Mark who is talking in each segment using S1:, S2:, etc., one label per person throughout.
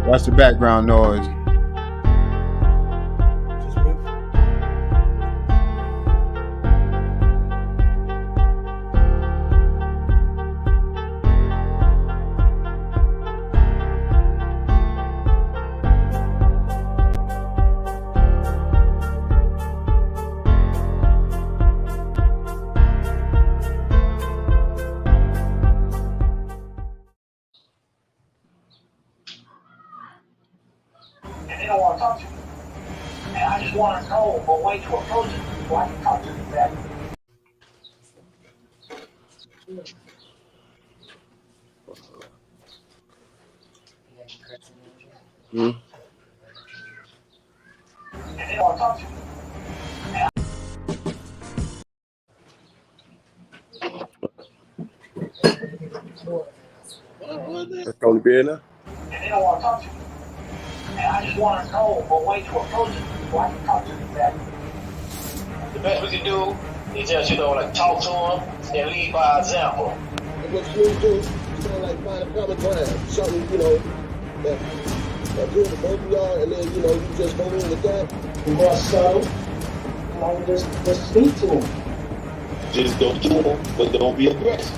S1: Watch the background noise.
S2: They don't want to talk to me. And I just want to know a way to approach it so I can talk to them better. And they don't want to talk to me.
S3: That's only beer now.
S2: And they don't want to talk to me. And I just want to know a way to approach it so I can talk to them better. The best we can do is just, like talk to them and lead by example.
S3: And what you do is like find a common ground, something, that's good for both of y'all, and then, you just go in with that.
S2: More so, just speak to them.
S4: Just go to them, but don't be aggressive.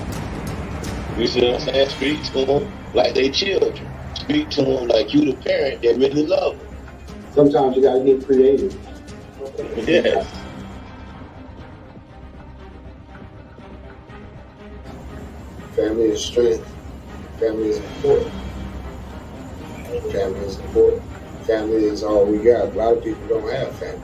S4: You see what I'm saying? Speak to them like they children. Speak to them like you the parent that really love them.
S5: Sometimes you gotta get creative.
S4: Yes.
S5: Family is strength. Family is important. Family is important. Family is all we got. A lot of people don't have family.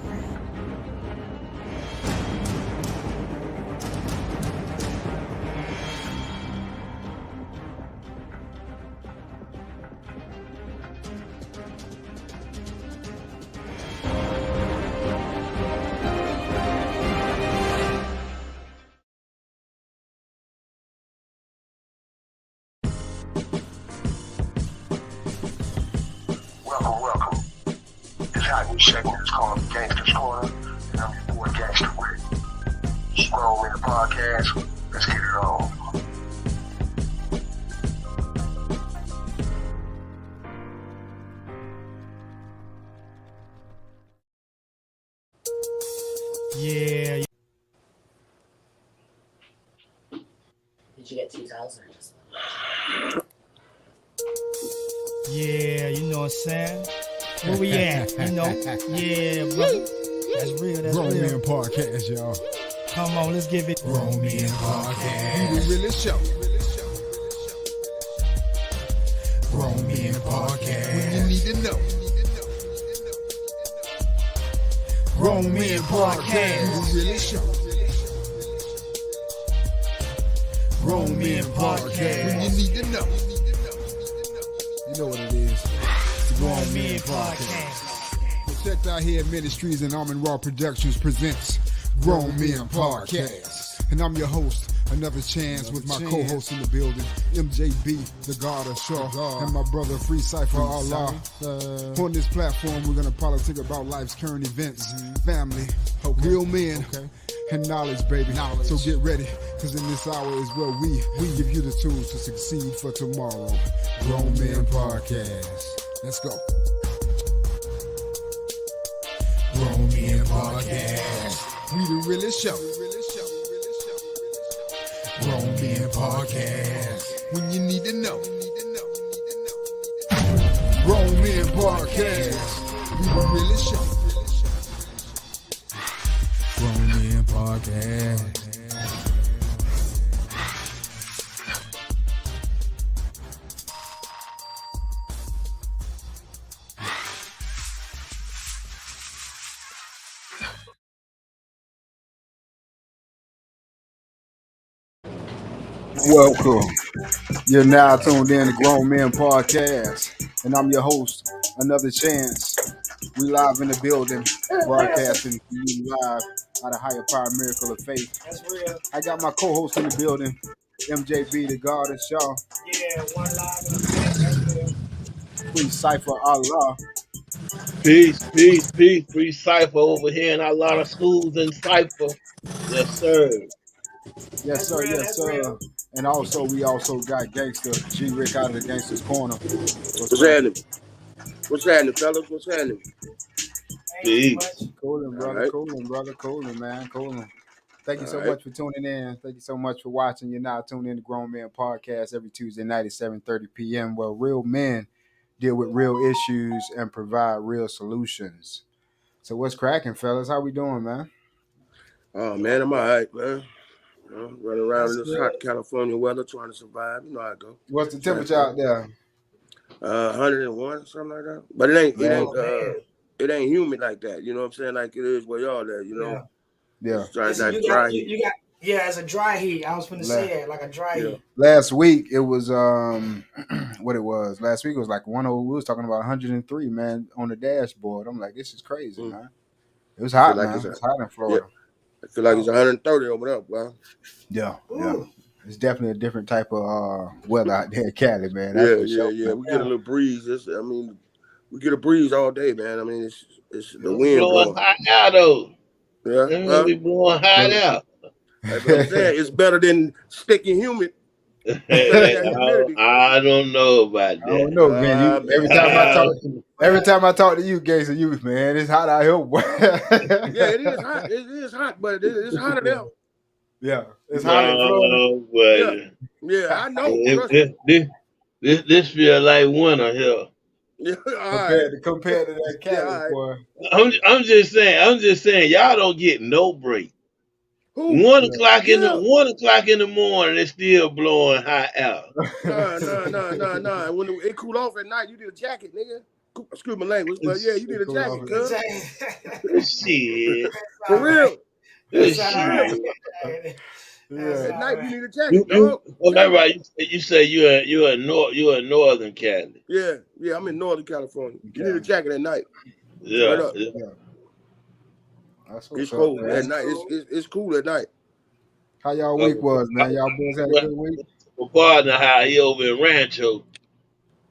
S2: Welcome. This hot new segment is called Gangster's Corner, and I'm your boy Gangster Rick. Scroll in the podcast. Let's get it on.
S6: Yeah.
S7: Did you get 2,000 or just?
S6: Yeah, you know what I'm saying? Where we at? Yeah, brother. That's real, that's
S1: Grown
S6: real.
S1: Man Podcast, y'all.
S6: Come on, let's give it.
S1: Grown Man Podcast. We the realest show. Grown Man Podcast. When you need to know. Grown Man Podcast. We the realest show. Grown Man Podcast. When you need to know. You know what it is. It's the Grown Man Podcast. Protect Our Head Ministries and Almond Raw Productions presents Grown Men Podcast. And I'm your host, Another Chance, with my co-host in the building, MJB, the God of Shaw, and my brother Free Cypher Allah. On this platform, we're going to politic about life's current events, family, real men, and knowledge, baby. So get ready, because in this hour is where we give you the tools to succeed for tomorrow. Grown Man Podcast. Let's go. Grown Men Podcast. We the realest show. Grown Men Podcast. When you need to know. Grown Men Podcast. We the realest show. Grown Men Podcast. Welcome. You're now tuned in to Grown Men Podcast, and I'm your host, Another Chance. We live in the building, broadcasting to you live out of Higher Power Miracle of Faith.
S6: That's real.
S1: I got my co-host in the building, MJB, the God of Shaw.
S6: Yeah, one live in the
S1: Free Cypher Allah.
S4: Peace. Free Cypher over here in our lot of schools in Cypher. Yes, sir.
S1: Yes, sir.
S6: Real,
S1: Yes, sir.
S6: real.
S1: And also, we also got Gangster G Rick out of the Gangster's Corner. What's
S3: What's
S1: cracking?
S3: happening? What's happening, fellas? What's happening?
S7: Ain't too much.
S1: Cooling,
S3: All
S1: brother.
S3: right.
S1: Cooling, brother. Cooling, man. Cooling. Thank you
S3: All
S1: so
S3: right.
S1: much for tuning in. Thank you so much for watching. You're now tuned in to Grown Men Podcast every Tuesday night at 7:30 p.m. where real men deal with real issues and provide real solutions. So what's cracking, fellas? How we doing, man?
S3: Oh man, I'm all right, man. Running around
S6: That's
S3: in this
S6: good.
S3: hot California weather, trying to survive. You know how I go.
S1: What's the
S3: Trying
S1: temperature
S3: to
S1: out there?
S3: 101, something like that. But it
S1: Man,
S3: ain't,
S6: Oh man.
S3: it ain't humid like that. You know what I'm saying? Like it is where y'all at. You know,
S6: Yeah.
S1: yeah.
S3: it's trying
S6: Listen,
S3: that
S6: you got
S3: dry heat.
S6: you got yeah, it's a dry heat. I was gonna
S1: La-
S6: say that, like a dry
S3: Yeah.
S6: heat.
S1: Last week it was what it was. Last week it was like 10. We was talking about 103, man, on the dashboard. I'm like, this is crazy,
S3: Mm.
S1: man. It was
S3: I feel
S1: hot,
S3: like it's
S1: man. It's hot in
S3: yeah.
S1: Florida.
S3: I feel like it's
S6: Oh.
S3: 130 over there, bro.
S1: Yeah, yeah.
S6: Ooh.
S1: It's definitely a different type of weather out there in Cali, man. That's
S3: Yeah,
S1: for
S3: yeah,
S1: sure,
S3: yeah.
S1: man.
S3: We get a
S6: Yeah.
S3: little breeze. We get a breeze all day, man. I mean, it's the
S6: Yep.
S3: wind
S8: Blowing
S3: blowing.
S8: hot out though.
S3: Yeah,
S8: Them gonna
S3: huh?
S8: be blowing hot
S1: Well,
S8: out.
S3: But I'm saying it's better than sticky humid. It's better than
S8: I
S3: that
S8: don't
S3: humidity.
S8: I don't know about
S1: I don't
S8: that.
S1: know, man. You
S3: Man.
S1: every time I talk to you, Gates and you, man, it's hot out here, boy.
S3: Yeah, it is hot. It is hot, but it's hotter there.
S1: Yeah, it's hot in Florida.
S8: No,
S3: Yeah,
S8: but
S3: yeah. I know.
S8: it,
S3: Trust me.
S8: it, this feel like winter here.
S3: Yeah, all right.
S1: Compared to that
S3: Yeah,
S1: Cali,
S3: all right.
S1: boy.
S8: I'm just saying, y'all don't get no break.
S3: Who? Yeah.
S8: 1 o'clock in the morning, it's still blowing hot out.
S3: Nah. When it cool off at night, you need a jacket, nigga. Excuse my language, but yeah,
S8: It's,
S3: you need a
S1: Cool off
S3: jacket,
S1: it.
S3: cuz.
S8: shit,
S6: That's
S3: For
S6: all right.
S3: real.
S6: That's
S3: For
S6: all
S3: real.
S8: shit.
S6: right. That's
S1: Yeah,
S3: At
S6: all
S3: night, you
S6: right.
S3: need a jacket,
S8: You
S3: dog.
S8: oh,
S3: Tell
S8: that's
S3: you.
S8: right. You say you're a northern Cali.
S3: Yeah. I'm in Northern California. You need a
S1: Cali.
S3: jacket at night. Straight
S8: Yeah,
S3: up.
S8: yeah.
S1: Yeah, that's
S3: It's
S1: what's up,
S3: cold at
S1: man.
S6: That's
S3: night.
S6: cool.
S3: It's cool at night.
S1: How y'all
S8: Uh,
S1: week was, man? Y'all boys had a
S8: well,
S1: good week.
S8: my partner, how he over in Rancho.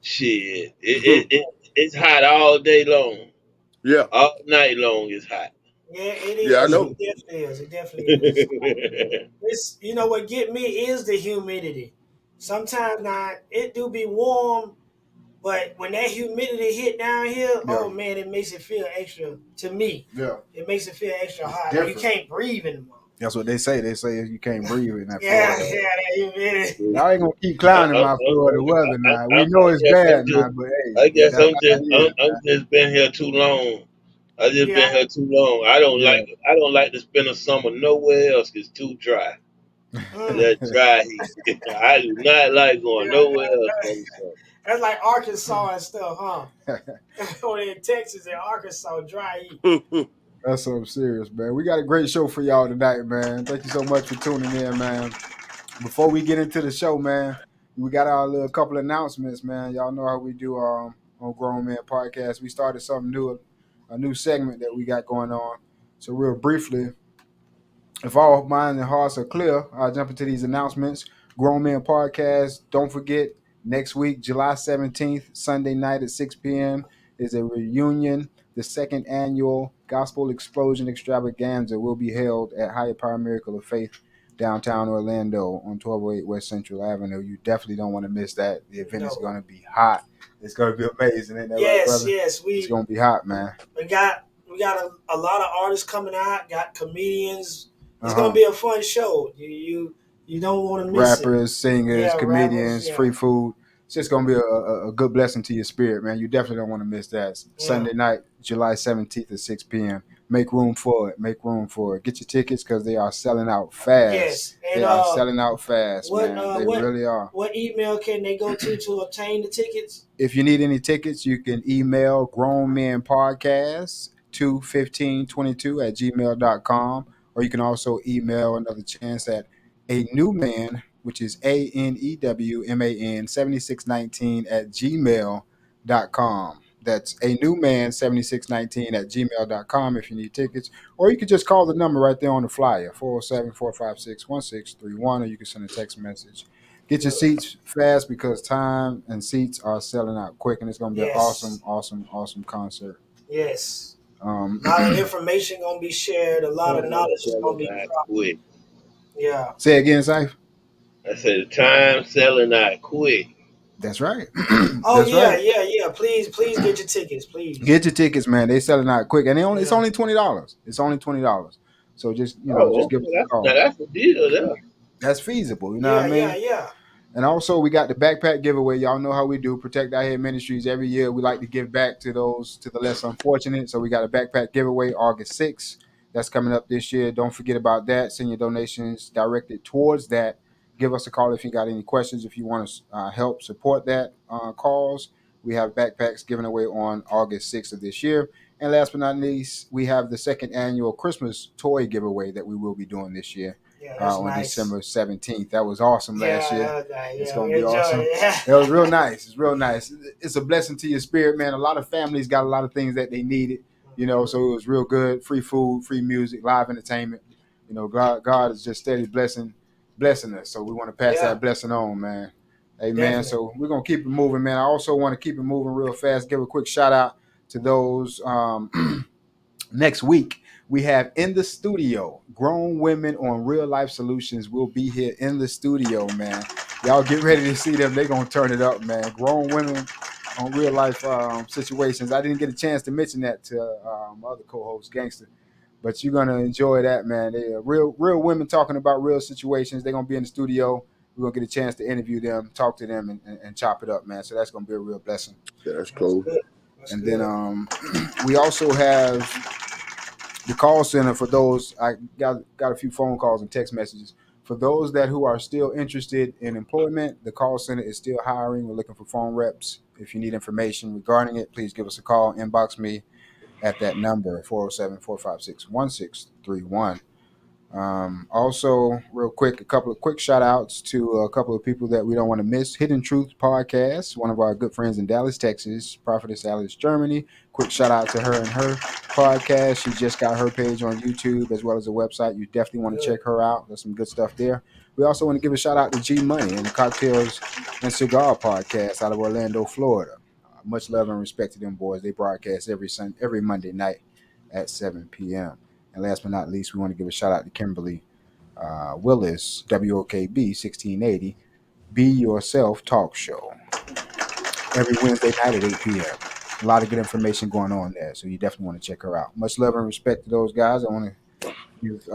S8: Shit, it's hot all day long,
S3: Yeah.
S8: all night long. It's hot.
S6: Yeah, it
S3: Yeah, I
S6: is.
S3: know.
S6: It definitely is. It definitely is. It's you know what get me is the humidity. Sometimes now it do be warm, but when that humidity hit down here,
S1: Yeah,
S6: oh man, it makes it feel extra. To me,
S1: yeah.
S6: it makes it feel extra
S1: It's
S6: hot. Like you
S1: different.
S6: can't breathe anymore.
S1: That's what they say. They say you can't breathe in that
S6: Yeah,
S1: Florida.
S6: yeah, that humidity.
S1: Y'all ain't gonna keep
S8: I,
S1: clowning
S8: I,
S1: my Florida weather now. We
S8: I
S1: know it's
S8: guess
S1: bad now, but hey,
S8: I guess
S1: that's how it is,
S8: I'm
S1: man.
S8: just been here too long. I just
S6: Yeah,
S8: been here too long.
S1: Yeah.
S8: I don't like to spend a summer nowhere else. It's too dry.
S6: mm.
S8: That dry heat. I do not like going
S6: Yeah,
S8: nowhere else in the summer.
S6: that's like Arkansas and stuff, huh? Or in Texas and Arkansas, dry heat.
S1: That's something serious, man. We got a great show for y'all tonight, man. Thank you so much for tuning in, man. Before we get into the show, man, we got our little couple announcements, man. Y'all know how we do on Grown Man Podcast. We started something new, a new segment that we got going on. So real briefly, if all minds and hearts are clear, I'll jump into these announcements. Grown Men Podcast, don't forget, next week, July 17th, Sunday night at 6 p.m., is a reunion. The second annual Gospel Explosion Extravaganza will be held at Higher Power Miracle of Faith, downtown Orlando on 1208 West Central Avenue. You definitely don't want to miss that. The event is
S6: No.
S1: going to be hot. It's going to be amazing, ain't that right,
S6: Yes,
S1: brother?
S6: yes.
S1: It's going to be hot, man.
S6: We got a lot of artists coming out. Got comedians. It's
S1: Uh-huh.
S6: gonna be a fun show. You don't want to miss it.
S1: Rappers, singers,
S6: Yeah,
S1: comedians,
S6: rappers. Yeah,
S1: free food. It's just gonna be a good blessing to your spirit, man. You definitely don't want to miss that.
S6: yeah.
S1: Sunday night, July 17th at 6 p.m. Make room for it. Make room for it. Get your tickets because they are selling out fast.
S6: Yes. And
S1: They are selling out fast,
S6: what
S1: man. They really are.
S6: what email can they go to obtain the tickets?
S1: If you need any tickets, you can email grownmenpodcast 21522 at gmail.com, or you can also email another chance at a new man, which is ANEWMAN 7619 at gmail.com. That's a new man 7619 at gmail.com if you need tickets. Or you can just call the number right there on the flyer, 407 456 1631, or you can send a text message. Get your seats fast because time and seats are selling out quick, and it's going to be an
S6: Yes.
S1: awesome concert.
S6: Yes.
S1: Um,
S6: A lot of information gonna be shared. A lot of knowledge is gonna
S8: Selling
S6: be
S8: out
S6: dropped.
S8: quick.
S6: Yeah.
S1: say again, Saif.
S8: I said the time selling out quick.
S1: That's right.
S6: Oh
S1: That's
S6: yeah,
S1: right.
S6: yeah. Please get your tickets, please.
S1: Get your tickets, man. They selling out quick, and it's
S6: Yeah,
S1: only $20. It's only $20. So just
S8: Oh,
S1: just
S8: okay.
S1: give us a call.
S8: That's a deal there.
S1: That's feasible. You know what I
S6: yeah,
S1: mean?
S6: yeah, yeah.
S1: And also, we got the backpack giveaway. Y'all know how we do. Protect Our Head Ministries. Every year, we like to give back to the less unfortunate. So we got a backpack giveaway August 6th. That's coming up this year. Don't forget about that. Send your donations directed towards that. Give us a call if you got any questions. If you want to help support that cause, we have backpacks given away on August 6th of this year. And last but not least, we have the second annual Christmas toy giveaway that we will be doing this year
S6: Yeah, that's
S1: on
S6: nice.
S1: December 17th. That was awesome last year.
S6: Yeah, okay,
S1: It's
S6: yeah,
S1: gonna
S6: we
S1: be
S6: enjoy
S1: awesome.
S6: it.
S1: It was real nice. It's real nice. It's a blessing to your spirit, man. A lot of families got a lot of things that they needed, so it was real good. Free food, free music, live entertainment. God is just steady blessing us. So we want to pass
S6: Yeah,
S1: that blessing on, man. Amen.
S6: definitely.
S1: So we're gonna keep it moving, man. I also want to keep it moving real fast. Give a quick shout out to those next week. We have in the studio grown women on real life solutions. Will be here in the studio, man. Y'all get ready to see them. They're gonna turn it up, man. Grown women on real life situations. I didn't get a chance to mention that to my other co-host, Gangster, but you're gonna enjoy that, man. They are real women talking about real situations. They're gonna be in the studio. We're gonna get a chance to interview them, talk to them, and chop it up, man. So that's gonna be a real blessing.
S3: Yeah, that's
S6: That's
S3: cool.
S6: good. That's
S1: And
S6: good.
S1: then we also have the call center for those. I got a few phone calls and text messages for those that who are still interested in employment. The call center is still hiring. We're looking for phone reps. If you need information regarding it, please give us a call. Inbox me at that number 407-456-1631. Also, real quick, a couple of quick shout outs to a couple of people that we don't want to miss. Hidden Truth Podcast, one of our good friends in Dallas, Texas, Prophetess Alice Germany. Quick shout out to her and her podcast. She just got her page on YouTube as well as a website. You definitely want to
S6: Good.
S1: check her out. There's some good stuff there. We also want to give a shout out to G Money and the Cocktails and Cigar Podcast out of Orlando, Florida. Much love and respect to them boys. They broadcast every Monday night at 7 p.m. And last but not least, we want to give a shout out to Kimberly Willis, WOKB 1680, Be Yourself Talk Show, every Wednesday night at 8 p.m. A lot of good information going on there, so you definitely want to check her out. Much love and respect to those guys. I want to give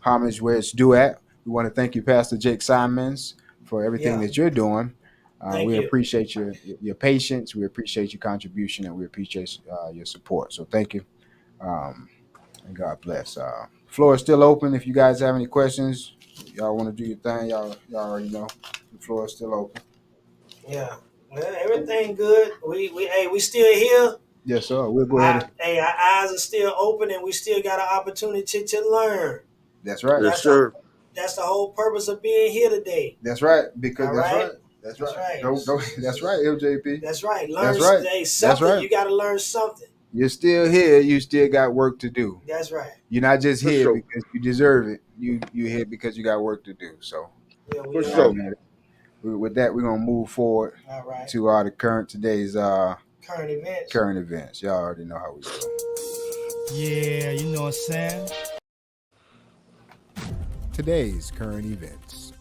S1: homage where it's due at. We want to thank you, Pastor Jake Simons, for everything
S6: Yeah,
S1: that you're doing.
S6: thank
S1: We
S6: you.
S1: appreciate your patience. We appreciate your contribution, and we appreciate your support. So thank you. And God bless. Floor is still open. If you guys have any questions, y'all want to do your thing, y'all already know. The floor is still open.
S6: Yeah. Well, everything good. We still here.
S1: Yes, sir. We'll go ahead.
S6: Our eyes are still open, and we still got an opportunity to learn.
S1: That's right.
S3: Yes,
S6: That's
S3: sir.
S6: that's the whole purpose of being here today.
S1: That's right. Because
S6: All
S1: that's
S6: right.
S1: right. That's
S6: That's
S1: right.
S6: right.
S1: Don't. That's right, LJP.
S6: That's right. Learn
S1: That's right.
S6: something.
S1: That's right.
S6: You got to learn something.
S1: You're still here. You still got work to do.
S6: That's right.
S1: You're not just
S3: For
S1: here
S3: sure.
S1: because you deserve it. You're here because you got work to do. So,
S6: Yeah,
S3: For
S6: we
S3: sure.
S6: are.
S1: man, with that, we're gonna move forward
S6: All right.
S1: to today's
S6: Current events.
S1: current events. Y'all already know how we do.
S9: Yeah, you know what I'm saying?
S1: Today's current events.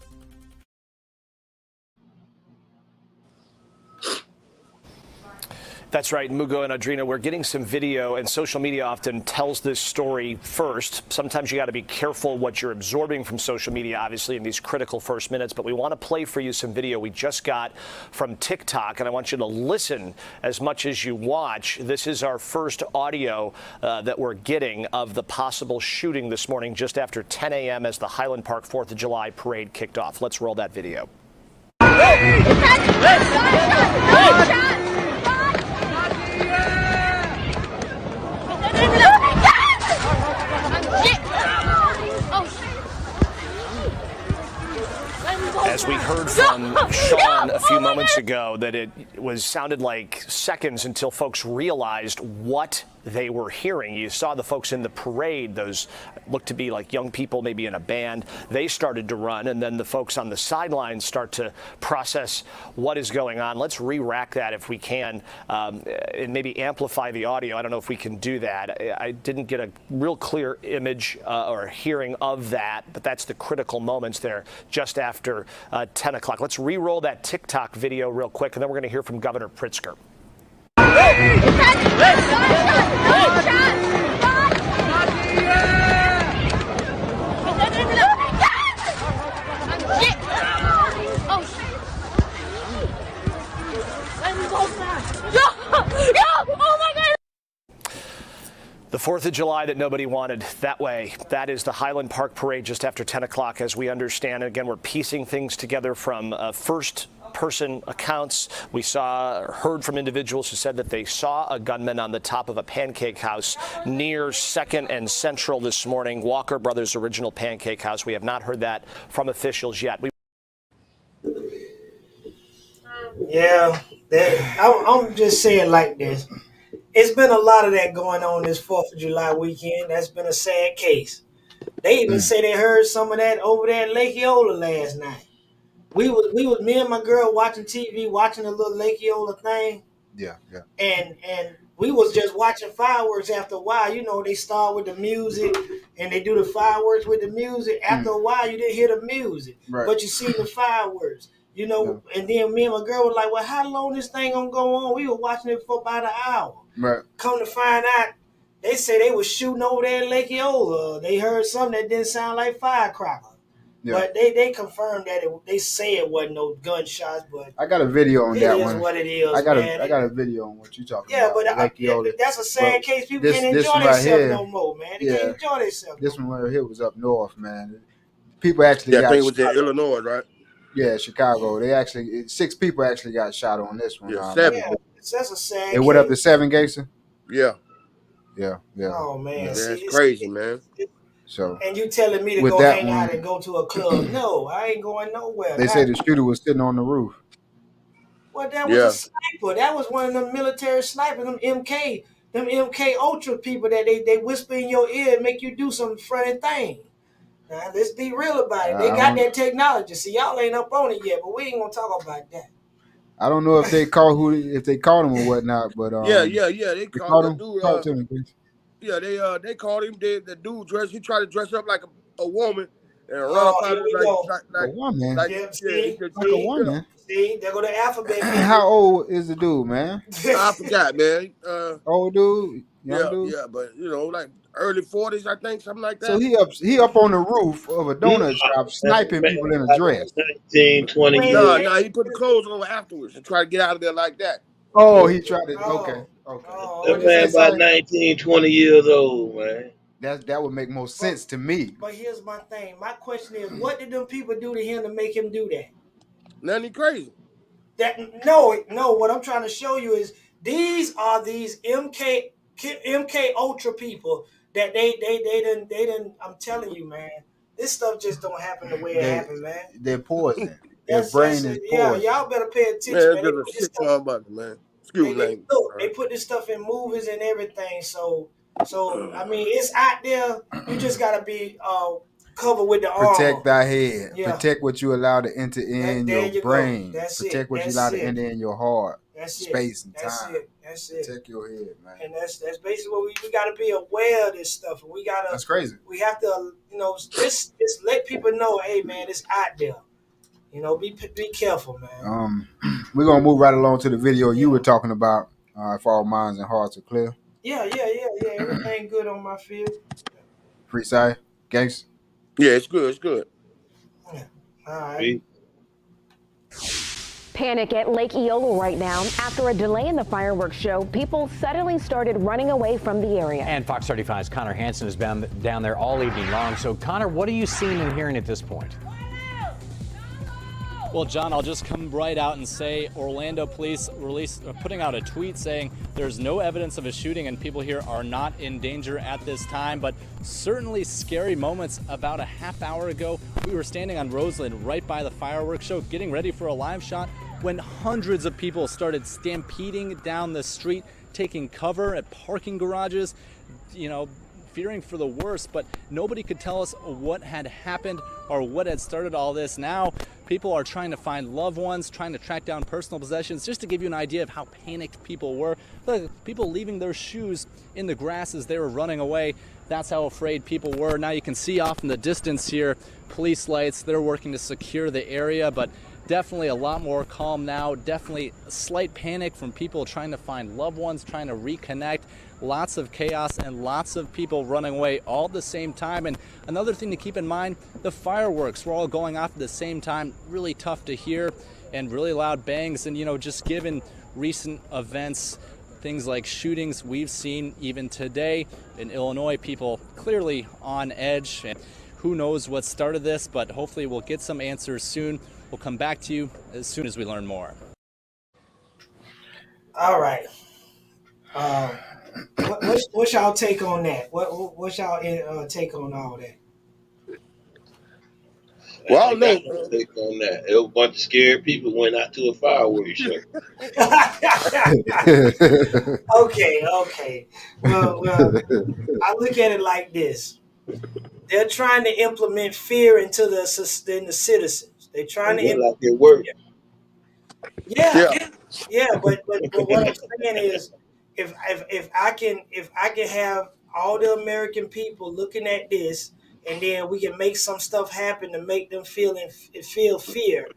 S10: That's right, Mugo and Audrina, we're getting some video, and social media often tells this story first. Sometimes you got to be careful what you're absorbing from social media, obviously, in these critical first minutes. But we want to play for you some video we just got from TikTok, and I want you to listen as much as you watch. This is our first audio that we're getting of the possible shooting this morning just after 10 a.m. as the Highland Park 4th of July parade kicked off. Let's roll that video. As we heard from from Sean a few moments ago that it sounded like seconds until folks realized what they were hearing. You saw the folks in the parade, those looked to be like young people, maybe in a band. They started to run, and then the folks on the sidelines start to process what is going on. Let's re-rack that if we can, and maybe amplify the audio. I don't know if we can do that. I didn't get a real clear image or hearing of that, but that's the critical moments there just after 10 o'clock. Let's re-roll that TikTok video real quick, and then we're going to hear from Governor Pritzker. The 4th of July that nobody wanted that way. That is the Highland Park Parade just after 10 o'clock, as we understand. And again, we're piecing things together from first-person accounts. We heard from individuals who said that they saw a gunman on the top of a pancake house near 2nd and Central this morning, Walker Brothers' original pancake house. We have not heard that from officials yet.
S6: Yeah, I'm just saying like this. It's been a lot of that going on this 4th of July weekend. That's been a sad case. They even say they heard some of that over there at Lake Eola last night. We was me and my girl watching TV, watching a little Lake Eola thing.
S1: Yeah.
S6: And we was just watching fireworks. After a while, you know, they start with the music and they do the fireworks with the music. After a while, you didn't hear the music, but you see the fireworks. You know, and then me and my girl were like, well, how long this thing gonna go on? We were watching it for about an hour.
S1: Right.
S6: Come to find out, they say they was shooting over there at Lake Eola. They heard something that didn't sound like firecracker. Yeah. But they confirmed that they say it wasn't no gunshots, but
S1: I got a video on that one.
S6: It is what it is,
S1: I got a video on what you talking about.
S6: Yeah, but that's a sad case. People can't enjoy themselves no more, man. They can't enjoy themselves.
S1: This one right here was up north, man. People actually got
S3: I think it was in Illinois, right?
S1: Yeah, Chicago. 6 people actually got shot on this one.
S3: Yeah, 7.
S6: Yeah, that's a sad.
S1: It went up to 7, Gason?
S3: Yeah.
S6: Oh man,
S3: that's crazy, man.
S1: So,
S6: and you telling me to go hang out and go to a club? No, I ain't going nowhere.
S1: They say the shooter was sitting on the roof.
S6: Well, that was a sniper. That was one of them military snipers, them MK Ultra people that they whisper in your ear and make you do some funny thing. Now, let's be real about it. They got that technology. See, y'all ain't up on it yet, but we ain't gonna talk about that.
S1: I don't know if they caught him or whatnot, but
S3: they caught
S1: him.
S3: Dude,
S1: talk to me, please.
S3: Yeah, they called him. The dude he tried to dress up like a woman and run up out of like
S1: a woman.
S3: Like
S1: a woman.
S6: See, there go the alphabet.
S1: How old is the dude, man?
S3: I forgot, man.
S1: Old dude, young dude.
S3: Yeah, but you know, like early 40s, I think, something like that.
S1: So he up on the roof of a donut shop sniping people in a dress.
S8: 19, 20 years.
S3: No, he put the clothes on afterwards and tried to get out of there like that.
S1: Oh, he tried to. Okay.
S8: That man about 19, 20 years old, man.
S1: That would make more sense to me.
S6: But here's my thing. My question is, what did them people do to him to make him do that?
S3: Nothing crazy.
S6: No. What I'm trying to show you is these MK Ultra people that they didn't. I'm telling you, man, this stuff just don't happen the way it happened, man.
S1: They're poison. Their brain is poison.
S6: Yeah, y'all better pay attention,
S3: man. Excuse me.
S6: They put this stuff in movies and everything. So I mean, it's out there. You just gotta be covered with the armor.
S1: Protect thy head. Yeah. Protect what you allow to enter in your brain. Protect what you allow to enter in your heart. Space and time.
S6: That's it.
S1: Protect your head, man.
S6: And that's basically what we got to be aware of this stuff. And we gotta.
S1: That's crazy.
S6: We have to, just let people know, hey, man, it's out there. Be careful, man.
S1: We're gonna move right along to the video you were talking about. If all minds and hearts are clear.
S6: Yeah. Everything good on my field.
S1: Free side, gangs.
S3: Yeah, it's good.
S6: Yeah. All right.
S11: Panic at Lake Eola right now. After a delay in the fireworks show, people suddenly started running away from the area.
S12: And Fox 35's Connor Hansen has been down there all evening long. So, Connor, what are you seeing and hearing at this point?
S13: Well, John, I'll just come right out and say Orlando police putting out a tweet saying there's no evidence of a shooting and people here are not in danger at this time, but certainly scary moments. About a half hour ago, we We were standing on Roseland right by the fireworks show, getting ready for a live shot, when hundreds of people started stampeding down the street, taking cover at parking garages, fearing for the worst, but nobody could tell us what had happened or what had started all this. Now, people are trying to find loved ones, trying to track down personal possessions, just to give you an idea of how panicked people were. Look, people leaving their shoes in the grass as they were running away. That's how afraid people were. Now you can see off in the distance here, police lights, they're working to secure the area, but definitely a lot more calm now. Definitely a slight panic from people trying to find loved ones, trying to reconnect. Lots of chaos and lots of people running away all at the same time. And another thing to keep in mind, the fireworks were all going off at the same time. Really tough to hear, and really loud bangs. And just given recent events, things like shootings we've seen even today in Illinois, people clearly on edge. And who knows what started this, but hopefully we'll get some answers soon. We'll come back to you as soon as we learn more.
S6: All right. What's y'all take on that? What's y'all take on all that?
S3: Well, I
S8: I
S3: don't
S8: got
S3: know.
S8: no take on that. It was a bunch of scared people went out to a fireworks show.
S6: Okay. Well, I look at it like this. They're trying to implement fear into the citizens. They're trying to
S8: Well,
S6: implement
S8: like it worked.
S6: fear. Yeah,
S3: Yeah.
S6: but what I'm saying is, if I can have all the American people looking at this, and then we can make some stuff happen to make them feel fear,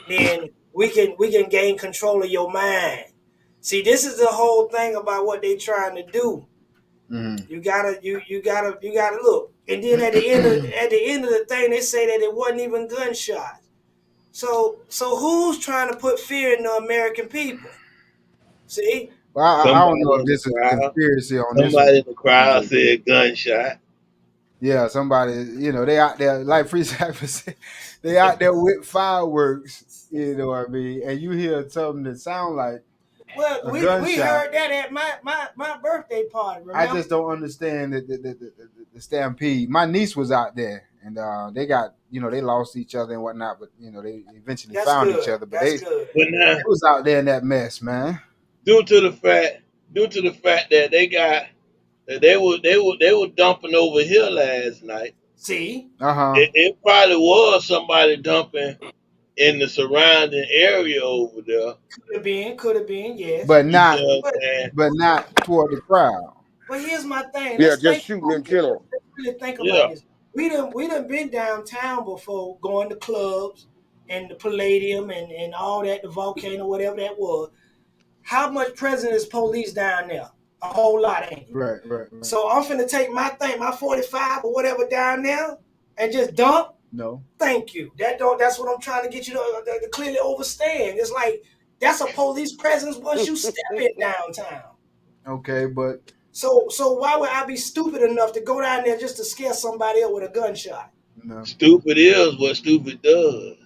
S6: then we can gain control of your mind. See, this is the whole thing about what they're trying to do. You gotta look, and then at the end of the thing, they say that it wasn't even gunshots. So who's trying to put fear in the American people? See,
S1: Well, I don't
S8: Somebody
S1: know if
S8: in the
S1: this is a
S8: crowd,
S1: conspiracy on this one.
S8: somebody in the crowd said gunshot.
S1: Yeah, somebody, they out there, like Free Cypher said, they out there with fireworks, you know what I mean? And you hear something that sound like
S6: well,
S1: a
S6: we
S1: gunshot.
S6: heard that at my birthday party.
S1: I
S6: Remember?
S1: just don't understand the stampede. My niece was out there, and they got, they lost each other and whatnot, but they eventually
S6: That's
S1: found each
S6: good.
S1: other. But
S6: That's
S1: they
S6: good.
S8: But now,
S1: was out there in that mess, man.
S8: due to the fact that they were dumping over here last night.
S6: See,
S8: It probably was somebody dumping in the surrounding area over there.
S6: could have been, yes.
S1: but
S8: You
S1: not,
S8: see what
S6: But
S8: I'm saying?
S1: but not toward the crowd.
S6: here's my thing.
S3: Yeah,
S6: Let's
S3: just
S6: think
S3: shooting
S6: about
S3: in
S6: this.
S3: general.
S6: Let's really think about
S8: Yeah.
S6: this. We done been downtown before, going to clubs and the Palladium and all that, the volcano, whatever that was. How much present is police down there? A whole lot, ain't it?
S1: Right.
S6: So I'm finna take my 45 or whatever down there and just dump.
S1: No.
S6: Thank you. That's what I'm trying to get you to clearly understand. It's like that's a police presence once you step in downtown.
S1: Okay, but
S6: So why would I be stupid enough to go down there just to scare somebody up with a gunshot?
S1: no.
S8: Stupid is what stupid does.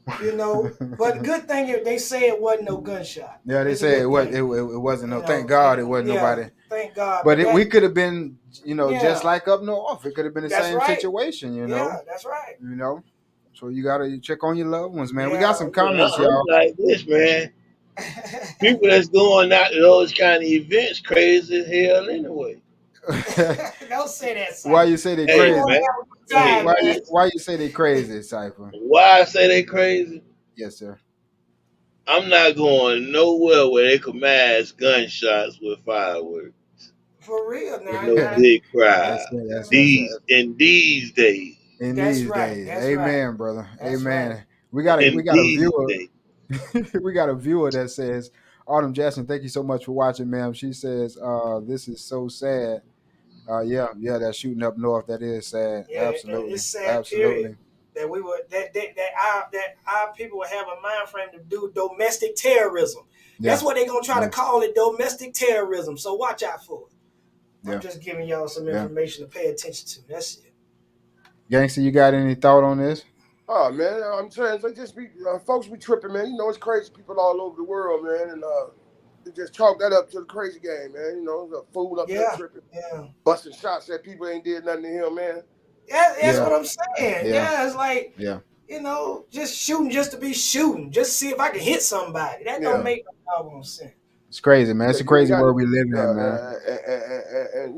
S6: But good thing they say it wasn't no gunshot.
S1: Yeah, they
S6: It's a
S1: say
S6: good
S1: it
S6: thing.
S1: wasn't no. Thank God it wasn't
S6: Yeah,
S1: nobody.
S6: thank God.
S1: But we could have been,
S6: Yeah.
S1: just like up north. It could have been the
S6: That's
S1: same
S6: right.
S1: situation,
S6: Yeah, that's right.
S1: So you gotta check on your loved ones, man. We
S6: Yeah.
S1: got some comments,
S8: I'm
S1: y'all.
S8: like this, man. People that's going out to those kind of events crazy as hell anyway.
S6: Don't say that. Cypher.
S1: Why you say they
S8: Hey,
S1: crazy?
S8: man.
S6: Time, man.
S1: Why you say they crazy, Cypher?
S8: Why I say they crazy?
S1: Yes, sir.
S8: I'm not going nowhere where they could mask gunshots with fireworks.
S6: For real,
S8: With
S6: now.
S8: no big crowd.
S1: That's
S8: In these days.
S1: in
S6: That's
S1: these
S6: right.
S1: days.
S6: That's
S1: Amen,
S6: right.
S1: brother.
S6: That's
S1: Amen.
S6: right.
S1: We got
S8: In
S1: a
S8: these
S1: viewer.
S8: days.
S1: We got a viewer that says, Autumn Jackson, thank you so much for watching, ma'am. She says, this is so sad. Yeah, that shooting up north, that is sad.
S6: Yeah,
S1: Absolutely.
S6: it's sad.
S1: Absolutely.
S6: Period. That we were that our people would have a mind frame to do domestic terrorism.
S1: Yeah.
S6: That's what they're gonna try to call it, domestic terrorism. So watch out for it.
S1: Yeah.
S6: I'm just giving y'all some information to pay attention to. That's it.
S1: Gangster, you got any thought on this?
S3: Oh man, I'm saying they just be folks be tripping, man. It's crazy people all over the world, man, and they just chalk that up to the crazy game, man. The fool up there tripping, busting shots at people ain't did nothing to him, man.
S6: That's
S1: Yeah.
S6: what I'm saying.
S1: Yeah.
S6: Yeah, it's like,
S1: Yeah.
S6: just shooting just to be shooting, just see if I can hit somebody. That don't
S3: Yeah.
S6: make no doggone sense.
S1: It's crazy, man. It's
S3: Yeah,
S1: a
S3: you ain't
S1: crazy
S3: got
S1: world
S3: to.
S1: we live in, man.
S3: And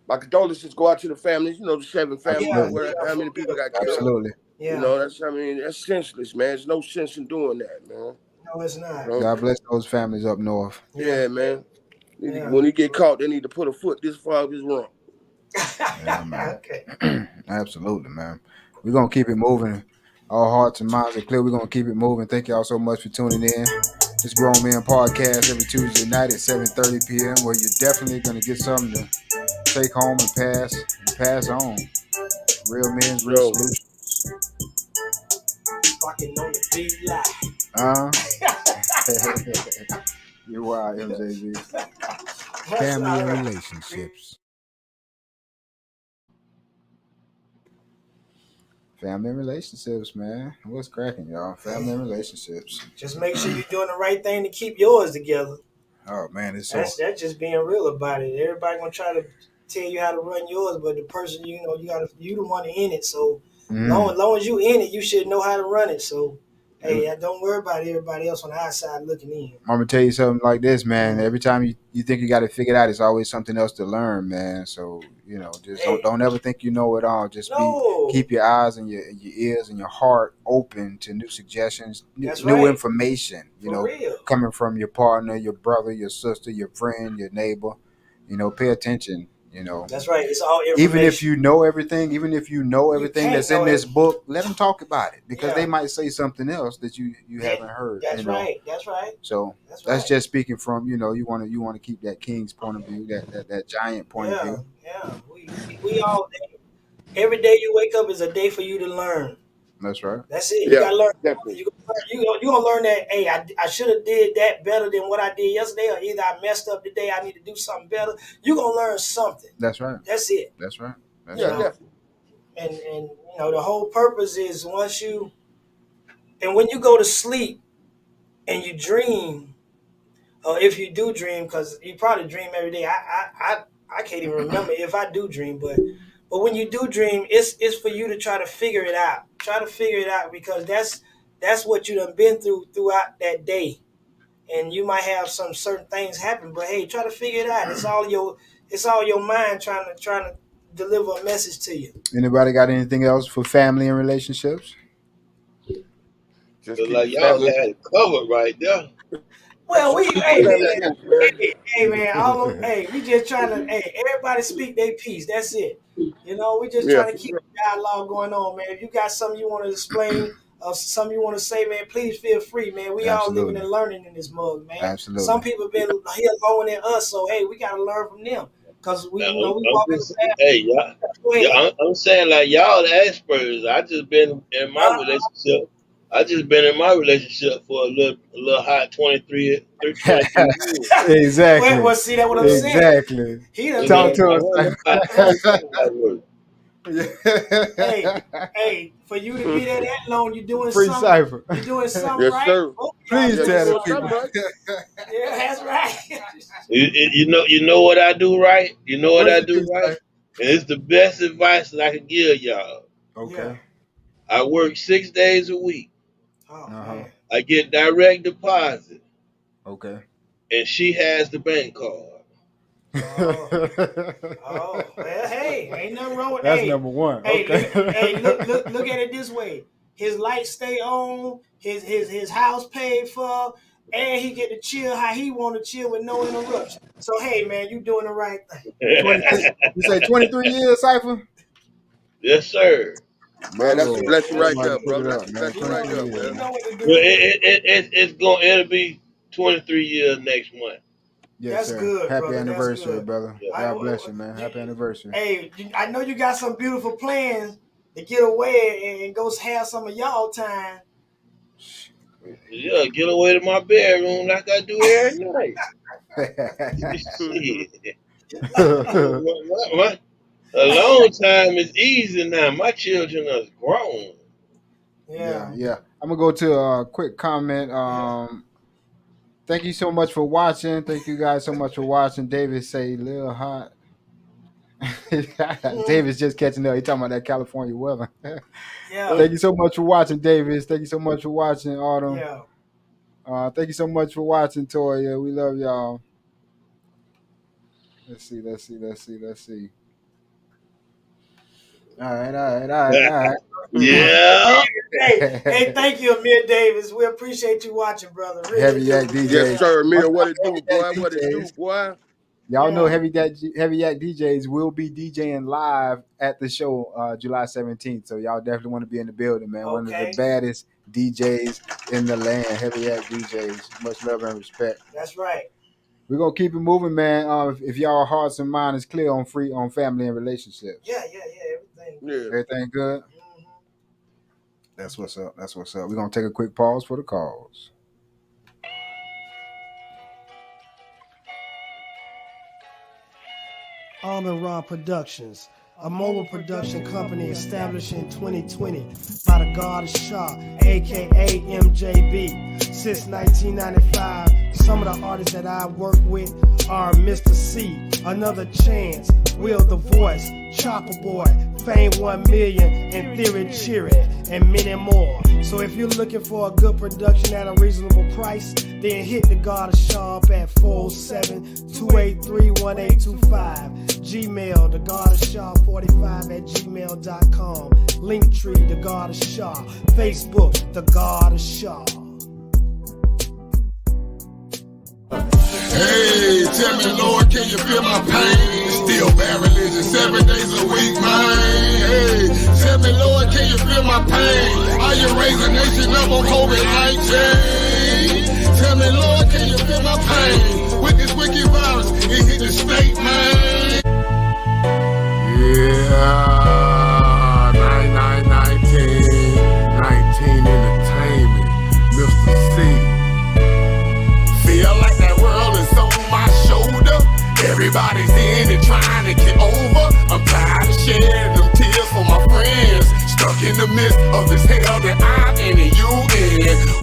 S3: my condolences go out to the families. The 7 families,
S6: Yeah,
S3: or
S1: Absolutely.
S3: whatever,
S6: yeah,
S3: how
S6: for
S3: many people
S6: real.
S3: got killed.
S1: Absolutely.
S6: Yeah,
S3: That's senseless, man. There's no sense in doing that, man.
S6: no, it's not.
S1: God bless those families up north.
S6: Yeah,
S3: Yeah, man.
S6: yeah.
S3: When he get caught, they need to put a foot this far up his rump.
S1: Yeah, man.
S6: Okay.
S1: Absolutely, man. We're gonna keep it moving. All hearts and minds are clear. We're gonna keep it moving. Thank y'all so much for tuning in. It's Grown Men Podcast every Tuesday night at 7:30 p.m. where you're definitely gonna get something to take home and pass on. Real men, real
S3: Yo,
S1: solutions.
S6: Fucking on the big lie.
S1: You're wild, MJB.
S6: That's
S1: Family
S6: all
S1: and
S6: right.
S1: relationships. Family and relationships, man. What's cracking, y'all? Family and relationships.
S6: Just make sure you're doing the right thing to keep yours together.
S1: Oh man, it's so
S6: That's just being real about it. Everybody gonna try to tell you how to run yours, but the person you the one in it. So long as you in it, you should know how to run it. So hey, don't worry about everybody else on the outside looking in.
S1: I'm gonna tell you something like this, man. Every time you think you got it figured out, it's always something else to learn, man. So just don't ever think you know it all. Just keep your eyes and your ears and your heart open to new suggestions, new information.
S6: Real.
S1: Coming from your partner, your brother, your sister, your friend, your neighbor. Pay attention.
S6: That's right. It's all information.
S1: Even if you know everything that's in this book, let them talk about it because they might say something else that you haven't heard.
S6: That's right. That's right.
S1: So that's just speaking from you want to keep that king's point of view, that giant point of view.
S6: Yeah. We all every day you wake up is a day for you to learn.
S1: That's right.
S6: That's it. You
S3: yeah,
S6: gotta learn.
S3: definitely.
S6: You gonna learn that. Hey, I should have did that better than what I did yesterday, or either I messed up today. I need to do something better. You gonna learn something.
S1: That's right.
S6: That's it.
S1: That's right.
S3: Definitely.
S6: And the whole purpose is when you go to sleep and you dream, or if you do dream, because you probably dream every day. I can't even remember if I do dream, but when you do dream, it's for you to try to figure it out. Try to figure it out because that's what you done been throughout that day, and you might have some certain things happen. But hey, try to figure it out. It's all your mind trying to deliver a message to you.
S1: Anybody got anything else for family and relationships?
S3: Just
S8: Look
S3: keep
S8: like
S3: your
S8: y'all
S3: family.
S8: had it covered right there.
S6: Well,
S3: Keep your family close, man.
S6: hey man, we just trying to, everybody speak their piece. That's it. We just
S3: Yeah,
S6: trying to keep the dialogue going on, man. If you got something you want to explain, or something you want to say, man, please feel free, man. We all living and learning in this mug, man.
S1: Absolutely.
S6: Some people been here longer than us, so hey, we gotta learn from them because we walk in the path.
S8: Hey, y'all.
S6: Go
S8: Yeah,
S6: ahead.
S8: I'm saying like y'all the experts. I just been in my relationship. I just been in my relationship for a little hot 23 years.
S1: Exactly.
S6: Well, see that what I'm saying?
S1: Exactly.
S6: He done
S1: Talk to
S8: I
S1: us.
S8: understand how it works.
S6: Hey, for you to be there that long, you're doing
S1: Free
S6: something.
S1: cipher.
S6: You're doing something
S3: yes,
S6: right.
S3: sir.
S1: Please
S3: Yeah,
S1: tell
S3: you
S1: the
S3: doing something
S1: people.
S3: right.
S6: Yeah, that's right.
S8: You know what I do right. You know what
S1: What
S8: I
S1: you
S8: do
S1: do,
S8: right,
S1: sir?
S8: and it's the best advice that I can give y'all.
S1: Okay.
S8: I work 6 days a week.
S6: Oh
S1: Uh-huh.
S6: man.
S8: I get direct deposit,
S1: Okay.
S8: and she has the bank card.
S6: Oh, well, hey, ain't nothing wrong with
S1: That's number one.
S6: Hey,
S1: Okay.
S6: look at it this way. His lights stay on, his house paid for, and he get to chill how he want to chill with no interruption. So hey, man, you doing the right thing.
S1: 26. You say 23 years, Cypher?
S8: Yes, sir.
S1: My
S3: Man, that's a
S1: lord.
S3: blessing right
S1: Somebody
S3: there,
S1: pick
S3: brother.
S1: it
S3: That's
S1: up,
S3: a
S1: man.
S3: blessing right
S1: 23
S3: there,
S1: years,
S6: You
S3: man.
S1: man.
S6: know what to
S8: Well,
S6: do.
S8: it'll be 23 years next month.
S1: Yes,
S6: That's
S1: sir.
S6: good,
S1: Happy
S6: brother. That's
S1: anniversary,
S6: good.
S1: brother. God bless you, man. Happy anniversary.
S6: Hey, I know you got some beautiful plans to get away and go have some of y'all time.
S8: Yeah, get away to my bedroom like I do every night. Shit. Alone time is easy now. My children are grown.
S1: Yeah. I'm gonna go to a quick comment. Thank you so much for watching. Thank you guys so much for watching. David say Lil Hot. Davis just catching up. He talking about that California weather.
S6: Yeah.
S1: Thank you so much for watching, Davis. Thank you so much for watching, Autumn.
S6: Yeah.
S1: Thank you so much for watching, Toya. We love y'all. Let's see. All right.
S8: Yeah.
S6: Hey, thank you, Amir Davis. We appreciate you watching, brother. Really
S1: Heavy Yak
S6: do.
S1: DJ.
S3: Yes, sir, Amir. What it do, boy? What it do, boy?
S1: Y'all know Heavy Yak DJs will be DJing live at the show July 17th. So y'all definitely want to be in the building, man. One of the baddest DJs in the land. Heavy Yak DJs. Much love and respect.
S6: That's right.
S1: We're gonna keep it moving, man. If y'all hearts and mind is clear on family and relationships.
S6: Yeah. Everything.
S3: Yeah.
S1: Everything good?
S6: Mm-hmm.
S1: That's what's up. We're gonna take a quick pause for the calls.
S9: Raw Productions, a mobile production company established in 2020 by the God of Shaw, aka MJB. Since 1995, some of the artists that I work with are Mr. C, Another Chance, Will the Voice, Chopper Boy, Fame 1 Million, and Theory Cheery, and many more. So if you're looking for a good production at a reasonable price, then hit the God of Shaw up at 407-283-1825. Gmail, the God of Shaw 45 at gmail.com. Linktree, the God of Shaw. Facebook, the God of Shaw.
S14: Hey, tell me, Lord, can you feel my pain? Still bad religion, 7 days a week, man. Hey, tell me, Lord, can you feel my pain? Are you raising nation up on COVID-19? Tell me, Lord, can you feel my pain? With this wicked virus, it hit the state, man. Yeah, 19 Entertainment, Mr. C. Feel like that world is on my shoulder. Everybody's in it trying to get over. I'm tired of shedding them tears for my friends. Stuck in the midst of this hell that I'm in and you in.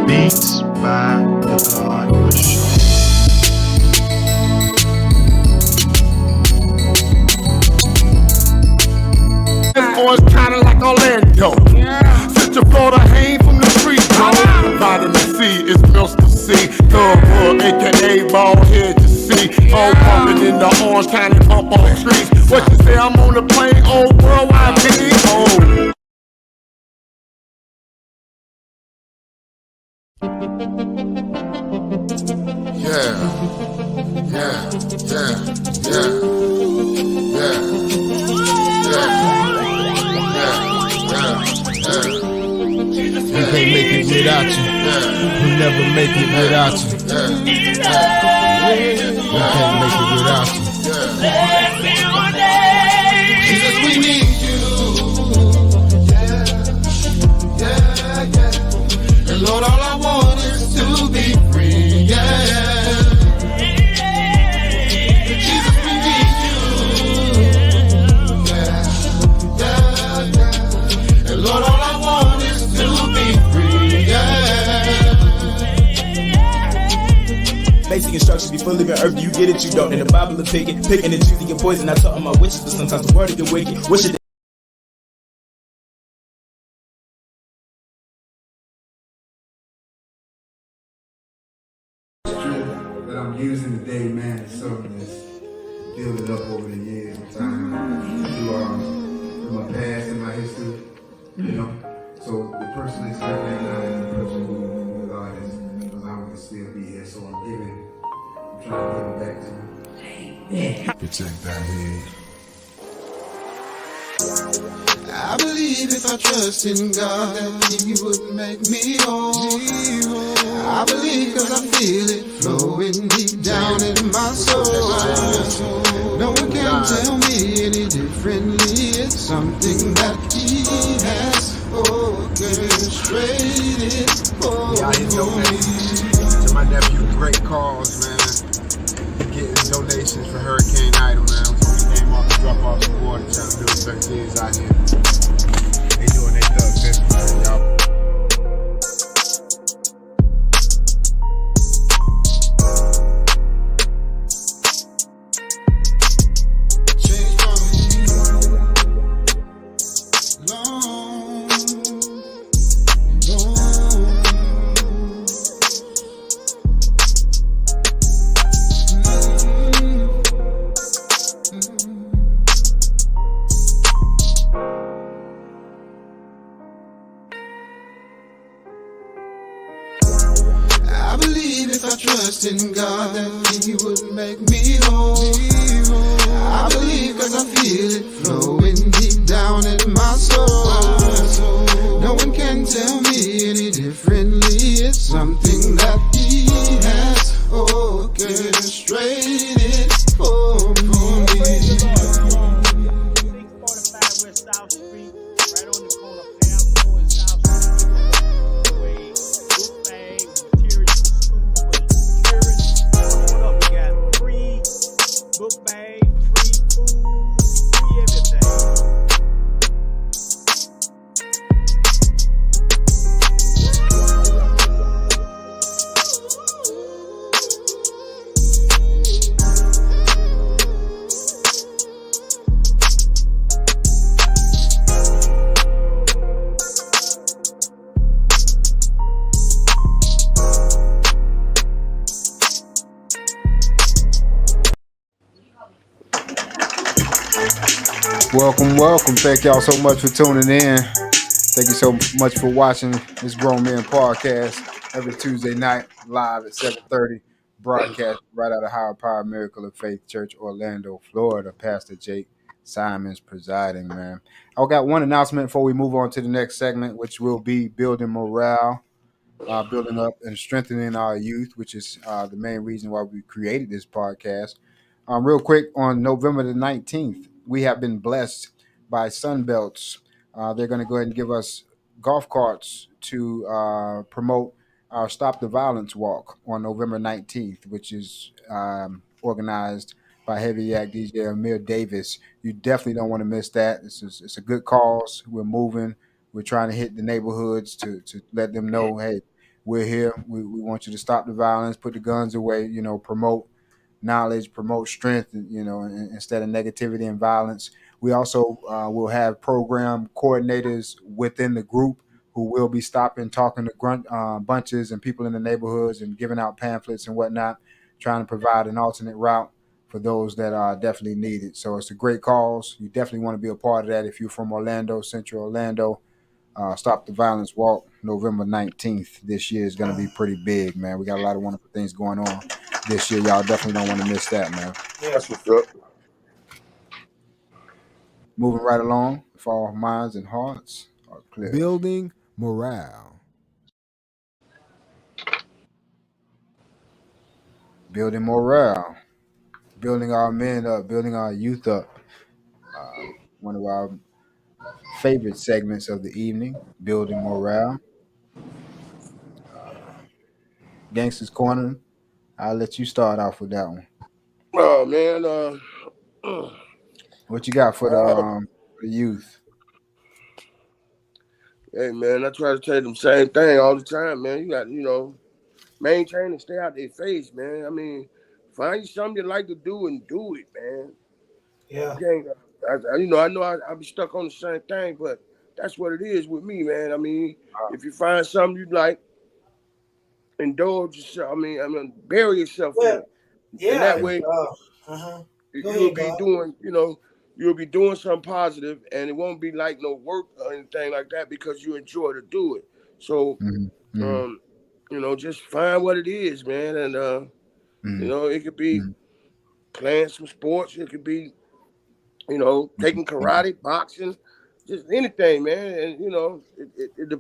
S15: Beats by the God of Shaw.
S14: This boy's kinda like Orlando. Central Florida, hang from the street, bro. Vitamin C is Mr. C. Thugwood, aka bald head to see. Old pumping in the orange county pump on the streets. What you say, I'm on the plane, old worldwide TV. Oh.
S15: You can't make it without you. You'll never make it without you. You can't make it without you.
S14: Jesus, we need you. Yeah. And Lord, all I want is to be free. Jesus, we need you. Yeah. And Lord, all I want is to be free.
S16: Basic instructions before leaving earth, you get it, you don't. In the Bible, the picking and choosing your poison. I taught my witches, but sometimes the word will get wicked. Wish it.
S1: But I'm using today, man, is something that's building up over the years of time through my past and my history, you know. So the person that's living now and the person who God is allowing to still be here. So I'm trying to give it back to him.
S14: Check that head.
S17: I believe if I trust in God that He would make me whole. I believe cause I feel it flowing deep down in my soul. No one can tell me any differently. It's something that He has orchestrated for me.
S1: To my nephew, great cause, man. Getting donations for Hurricane Idol, man. So we came off to drop off some water, trying to build 13s out here. They doing their thug
S17: trusting God that He would make me whole. I believe 'cause I feel it flowing deep down in my soul. No one can tell me any differently. It's something that He has orchestrated for me.
S18: Book bag, free food, free everything.
S1: Welcome. Thank y'all so much for tuning in. Thank you so much for watching this Grown Men Podcast every Tuesday night, live at 7:30. Broadcast right out of Higher Power Miracle of Faith Church, Orlando, Florida. Pastor Jake Simons presiding, man. I got one announcement before we move on to the next segment, which will be building morale, building up and strengthening our youth, which is the main reason why we created this podcast. Real quick, on November the 19th, we have been blessed by Sunbelts. They're going to go ahead and give us golf carts to promote our Stop the Violence Walk on November 19th, which is organized by Heavy Yak DJ Amir Davis. You definitely don't want to miss that. It's a good cause. We're moving. We're trying to hit the neighborhoods to let them know, hey, we're here. We want you to stop the violence, put the guns away, promote knowledge, promote strength, instead of negativity and violence. We also will have program coordinators within the group who will be stopping, talking to grunt bunches and people in the neighborhoods and giving out pamphlets and whatnot, trying to provide an alternate route for those that are definitely needed. So it's a great cause. You definitely want to be a part of that if you're from Orlando, Central Orlando. Stop the Violence Walk, November 19th. This year is going to be pretty big, man. We got a lot of wonderful things going on this year. Y'all definitely don't want to miss that, man.
S3: That's what's up.
S1: Moving right along, if all minds and hearts are clear.
S15: Building morale.
S1: Building morale. Building our men up, building our youth up. One of our favorite segments of the evening, building morale. Gangsters Corner, I'll let you start off with that one.
S3: Oh man,
S1: What you got for the youth?
S3: Hey man, I try to tell them same thing all the time, man. You got, maintain and stay out their face, man. I mean, find you something you like to do and do it, man.
S6: Yeah.
S3: You can't, I know I be stuck on the same thing, but that's what it is with me, man. I mean, if you find something you like, indulge yourself. I mean, bury yourself in
S6: Well,
S3: it, and
S6: yeah.
S3: that way
S6: Go
S3: you'll
S6: ahead,
S3: be
S6: God.
S3: doing, you'll be doing something positive, and it won't be like no work or anything like that because you enjoy to do it. So, just find what it is, man, and it could be playing some sports, it could be, taking karate, boxing, just anything, man, and it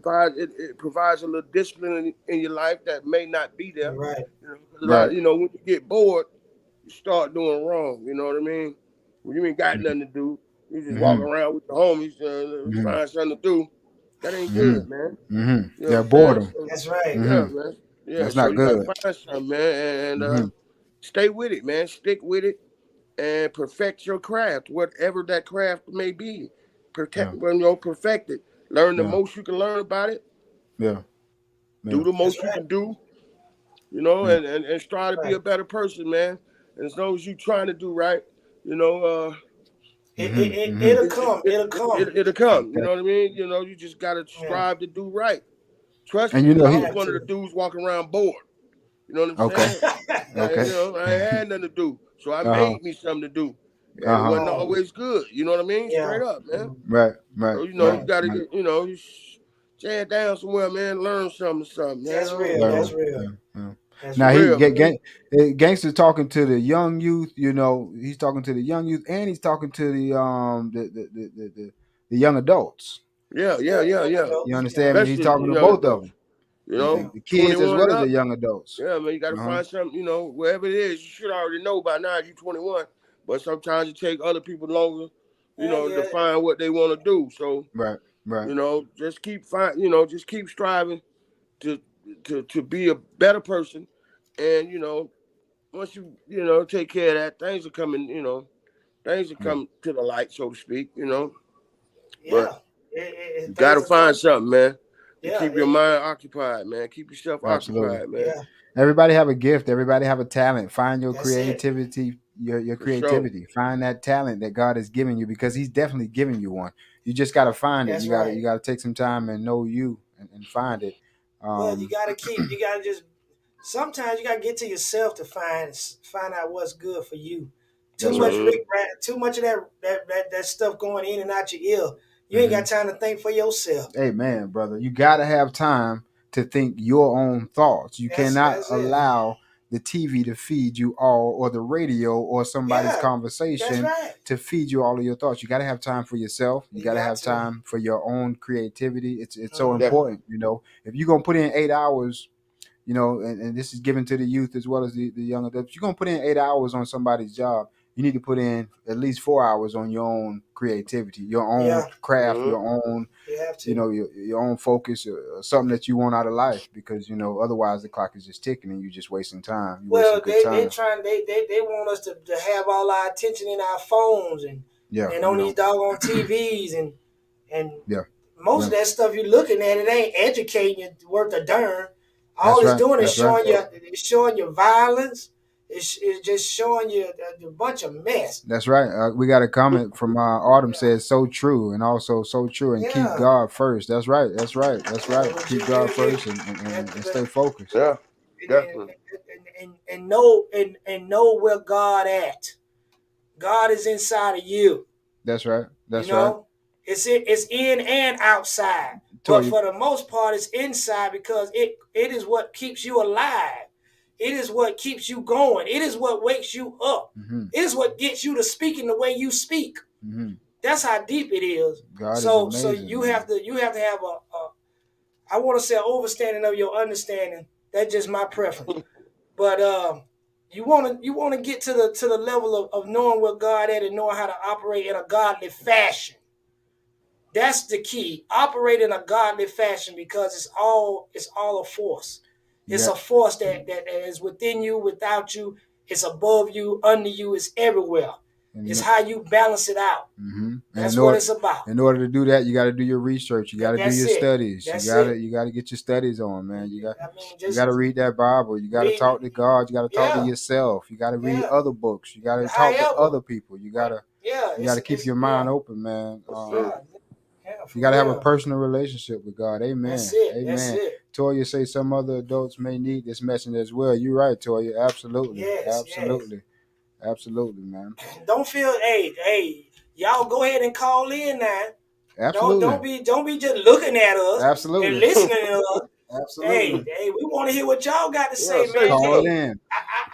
S3: provides a little discipline in your life that may not be there.
S6: Right.
S3: When you get bored, you start doing wrong. You know what I mean? When you ain't got nothing to do, you just walk around with the homies, find something to do. That ain't good, man. You know
S1: Yeah,
S3: what I'm saying?
S1: boredom.
S3: So,
S6: That's right.
S3: yeah, man. Yeah,
S1: That's
S3: so
S1: not
S3: you gotta
S1: good.
S3: find something, man, and stay with it, man. Stick with it and perfect your craft, whatever that craft may be. Perfect it. Learn the most you can learn about it.
S1: Yeah.
S3: Do the most you can do. And strive to be
S6: Right.
S3: a better person, man. And as long as you trying to do right, you know,
S6: It'll come. It'll come.
S3: it'll come. You know what I mean? You just gotta strive to do right. Trust
S1: And
S3: me, I
S1: he
S3: was one of the dudes walking around bored. You know what I'm saying?
S1: Okay.
S3: I ain't had nothing to do, so I
S1: Uh-huh.
S3: made me something to do, and it wasn't
S6: Oh,
S3: always good. You know what I mean?
S6: yeah.
S3: Straight up, man.
S1: Right.
S3: So you gotta get, you stand down somewhere, man. Learn something, man.
S6: That's real. That's real.
S1: Yeah.
S6: That's
S1: Now
S3: For
S6: right.
S1: he
S3: real, man.
S1: gangster talking to the young youth. You know, he's talking to the young youth, and he's talking to the young adults.
S3: Yeah,
S6: Yeah,
S3: yeah, yeah,
S6: young
S3: yeah.
S1: You
S6: adults. Yeah,
S1: understand me? He's
S3: Especially
S1: talking
S3: the
S1: to
S3: young
S1: both of
S3: adults.
S1: them,
S3: You know,
S1: the kids as
S3: 21
S1: well
S3: and
S1: as the
S3: up.
S1: young adults.
S3: Yeah, man, you got to
S1: Uh-huh.
S3: find something. You know, wherever it is, you should already know by now. You 21, but sometimes it take other people longer. You know, to
S6: yeah.
S3: find what they want to do. So
S1: Right, right.
S3: you know, just keep You know, just keep striving to to be a better person, and you know, once you know take care of that, things are coming. You know, things will
S1: Yeah,
S3: come to the light, so to speak. You know, but
S6: Yeah.
S3: you got
S6: Things
S3: to
S6: will
S3: find
S6: come.
S3: something, man, to
S6: Yeah,
S3: keep your mind occupied, man. Keep yourself
S1: absolutely.
S3: occupied, man,
S6: yeah.
S1: Everybody have a gift. Everybody have a talent. Find your
S6: That's it.
S1: creativity. Your
S3: for sure.
S1: creativity. Find that talent that God has given you because He's definitely giving you one. You just got to find it.
S6: That's right.
S1: You gotta take some time and know you and find it.
S6: Well, you
S1: Um,
S6: gotta keep. You gotta just. Sometimes you gotta get to yourself to find out what's good for you. Too
S1: that's right.
S6: much
S3: Hmm.
S6: too much of that stuff going in and out your ear. You ain't
S1: Hmm.
S6: got time to think for yourself.
S1: Hey man, brother, you got to have time to think your own thoughts. You cannot
S6: That's it.
S1: allow the TV to feed you all, or the radio, or somebody's
S6: Yeah, that's
S1: conversation
S6: right.
S1: to feed you all of your thoughts. You got to have time for yourself. You
S6: You
S1: got to
S6: got
S1: have
S6: to.
S1: time for your own creativity. It's so
S6: Hmm.
S3: Definitely.
S1: important. You know, if you're gonna put in 8 hours, you know, and this is given to the youth as well as the young adults. You're gonna put in 8 hours on somebody's job. You need to put in at least 4 hours on your own creativity, your own
S6: Yeah,
S1: craft,
S3: Hmm.
S1: your own,
S6: you have
S1: you
S6: to.
S1: know, your own focus, something that you want out of life. Because you know, otherwise the clock is just ticking and you're just wasting time. You're wasting
S6: Well,
S1: good
S6: they
S1: time.
S6: trying they want us to have all our attention in our phones
S1: Yeah,
S6: and
S1: you
S6: on these
S1: don't.
S6: doggone TVs and
S1: Yeah,
S6: most
S1: yeah,
S6: of that stuff you're looking at, it ain't educating you worth a darn. All
S1: that's
S6: it's
S1: right.
S6: doing is
S1: That's right.
S6: showing you violence. It's just showing you a bunch of mess.
S1: That's right. We got a comment from Autumn says so true, and also so true, and keep
S6: Yeah,
S1: God first. That's right. That's right. That's right.
S6: but
S1: Keep God first and stay focused.
S3: Yeah,
S6: and,
S3: definitely.
S6: and know where God at. God is inside of you.
S1: That's right.
S6: You
S1: That's right.
S6: know, it's in and outside, but
S1: Toy.
S6: for the most part, it's inside because it is what keeps you alive. It is what keeps you going. It is what wakes you up.
S1: Mm-hmm,
S6: It is what gets you to speaking the way you speak.
S1: mm-hmm.
S6: That's how deep it is.
S1: God is
S6: So
S1: amazing, man.
S6: you have to have a I want to say an overstanding of your understanding. That's just my preference. But you want to get to the level of knowing where God at and knowing how to operate in a godly fashion. That's the key. Operate in a godly fashion because it's all a force. It's
S1: Yeah.
S6: a force that is within you, without you. It's above you, under you. It's everywhere. It's
S1: And,
S6: how you balance it out.
S1: mm-hmm. And
S6: That's what it's about.
S1: in order to do that, you got to do your research. You got to do
S6: That's
S1: your
S6: it.
S1: studies.
S6: That's it.
S1: You got to get your studies on, man.
S6: I mean,
S1: You got to
S6: just
S1: read that Bible. You got to
S6: reading.
S1: talk to God. You got to talk to
S6: Yeah,
S1: yourself. You got to read
S6: yeah.
S1: other books. You got to talk to
S6: However,
S1: other people.
S6: yeah,
S1: You got to keep your
S6: yeah,
S1: mind open, man.
S3: For
S6: yeah,
S3: sure.
S6: yeah,
S1: You
S6: for
S1: got to have a
S6: real.
S1: personal relationship with God.
S6: That's
S1: Amen.
S6: it. That's
S1: Amen.
S6: it.
S1: Toya say some other adults may need this message as well. You're right, Toya. Absolutely.
S6: Yes, yes.
S1: Absolutely. Absolutely, man.
S6: Don't feel. Hey, y'all go ahead and call in now.
S1: Absolutely.
S6: Don't be just looking at us and
S1: Absolutely.
S6: listening to us.
S1: Absolutely.
S6: Hey, we want to hear what y'all got to
S3: Yeah,
S6: say,
S3: say
S6: man.
S1: Call
S6: Hey,
S3: something.
S1: in.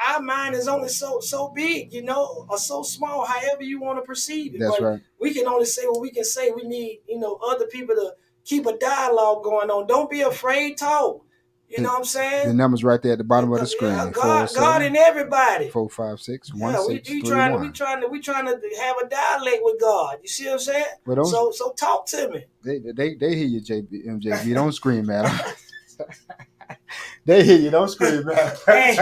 S6: our mind is only so big, you know, or so small, however you want to perceive it.
S1: That's
S6: But
S1: right.
S6: we can only say what we can say. We need, other people to keep a dialogue going on. Don't be afraid, talk. You know
S1: The,
S6: what I'm
S1: the
S6: saying?
S1: number's right there at the
S6: Yeah,
S1: bottom of the screen.
S6: God and everybody.
S1: 407
S6: Yeah, we trying to have a dialect with God. You see what I'm saying?
S1: But don't
S6: So talk to me.
S1: they hear you, MJB. Don't scream at them. They hear you. Don't scream at
S6: Hey,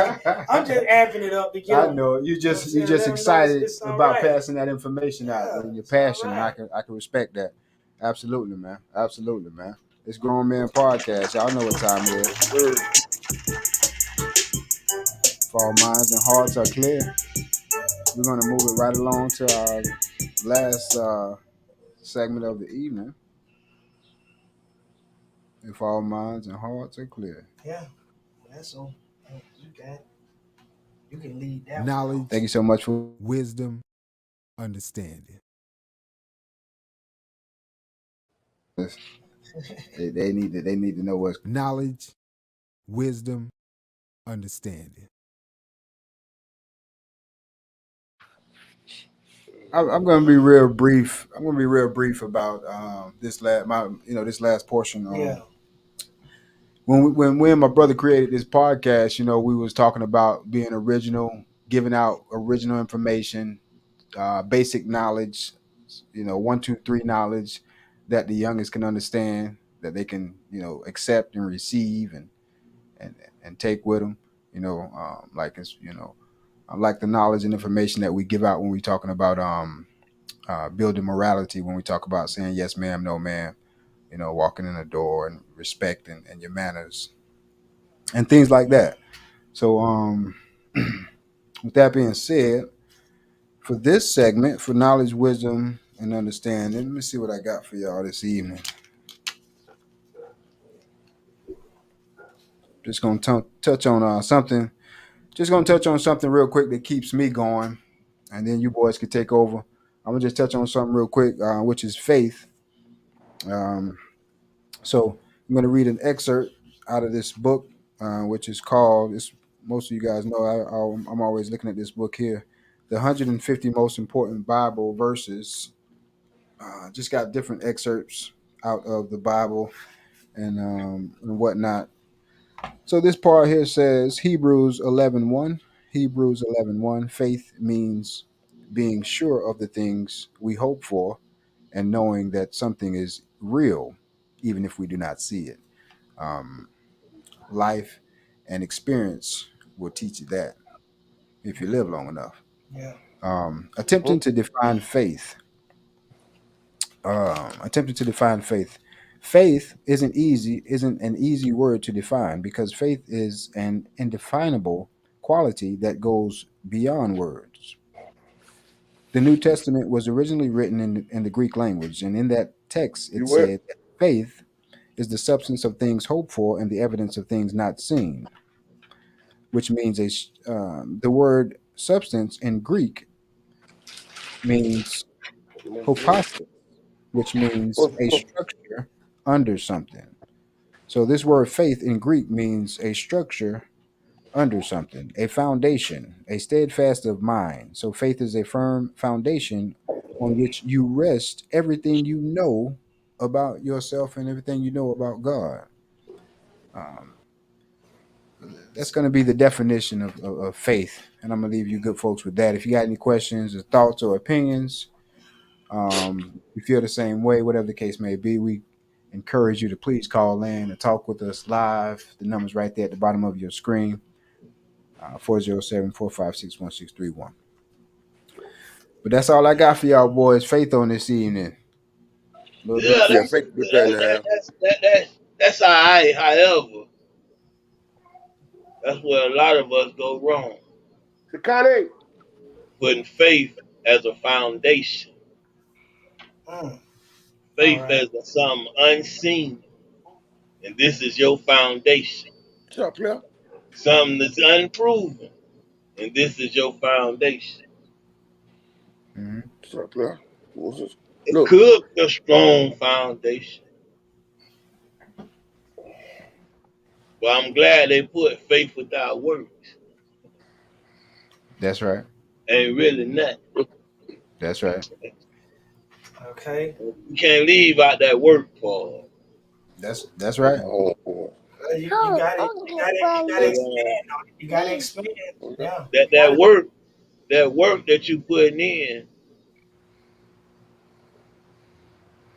S6: I'm
S1: them.
S6: just amping it up to get
S1: I
S6: them.
S1: know
S6: You know what I'm
S1: you
S6: saying?
S1: just
S6: Let them know
S1: excited
S6: it's all
S1: about
S6: right.
S1: passing that information out
S6: Yeah,
S1: and your
S6: it's all
S1: passion, and
S6: right.
S1: I can respect that. Absolutely, man. Absolutely, man. It's Grown Man Podcast. Y'all know what time it is.
S3: Mm.
S1: If all minds and hearts are clear, we're gonna move it right along to our last segment of the evening. If all minds and hearts are clear.
S6: Yeah, that's all. You got. You can lead that one off.
S1: Thank you so much for
S15: wisdom, understanding.
S1: this. They need to know what's
S15: Knowledge, wisdom,
S1: understanding.
S19: I'm going to be real brief. I'm going to be real brief about this last portion.
S6: Yeah.
S19: When we and my brother created this podcast, we was talking about being original, giving out original information, basic knowledge, one, two, three knowledge that the youngest can understand, that they can, accept and receive and and take with them. Like it's, I like the knowledge and information that we give out when we're talking about building morality, when we talk about saying yes, ma'am, no, ma'am, walking in the door and respect and your manners and things like that. So, with that being said, for this segment, for knowledge, wisdom, and understanding, let me see what I got for y'all this evening. Just gonna touch on something. Just gonna touch on something real quick that keeps me going, and then you boys can take over. I'm gonna just touch on something real quick, which is faith. So I'm gonna read an excerpt out of this book, which is called. This most of you guys know. I'm always looking at this book here, the 150 most important Bible verses. Just got different excerpts out of the Bible and whatnot. So this part here says Hebrews 11:1. Hebrews 11:1. Faith means being sure of the things we hope for and knowing that something is real, even if we do not see it. Um, Life and experience will teach you that if you live long enough.
S6: Yeah.
S19: Attempting to define faith. Attempting to define faith. Faith isn't an easy word to define because faith is an indefinable quality that goes beyond words. The New Testament was originally written in the Greek language, and in that text
S3: You
S19: it
S3: what?
S19: said that faith is the substance of things hoped for and the evidence of things not seen, which means the word substance in Greek means hypostasis, which means a structure under something. So this word faith in Greek means a structure under something, a foundation, a steadfast of mind. So faith is a firm foundation on which you rest everything you know about yourself and everything you know about God. Um, that's going to be the definition of faith. And I'm going to leave you good folks with that. If you got any questions or thoughts or opinions, you feel the same way, whatever the case may be, we encourage you to please call in and talk with us live. The number's right there at the bottom of your screen, 407 But that's all I got for y'all boys. Faith on this evening. A little bit of
S8: Yeah,
S3: Yeah,
S19: faith.
S3: fake good thing to have.
S8: that's all right. However, that's where a lot of us go wrong.
S3: Sakane.
S8: Putting faith as a foundation,
S6: Mm. All
S8: faith
S6: right.
S8: as something unseen, and this is your foundation.
S3: What's up, player?
S8: Something that's unproven, and this is your foundation.
S19: Mm-hmm.
S3: What's up, player? What's this?
S8: It
S3: Look,
S8: could be a strong foundation, but I'm glad they put faith without works.
S19: That's right.
S8: Ain't really nothing.
S19: That's right.
S6: Okay.
S8: You can't leave out that work part.
S19: That's right.
S3: oh, boy.
S6: You got it. You got to
S8: But
S6: expand on it. You got to expand. Yeah.
S8: that
S6: You got to.
S8: that work that you putting in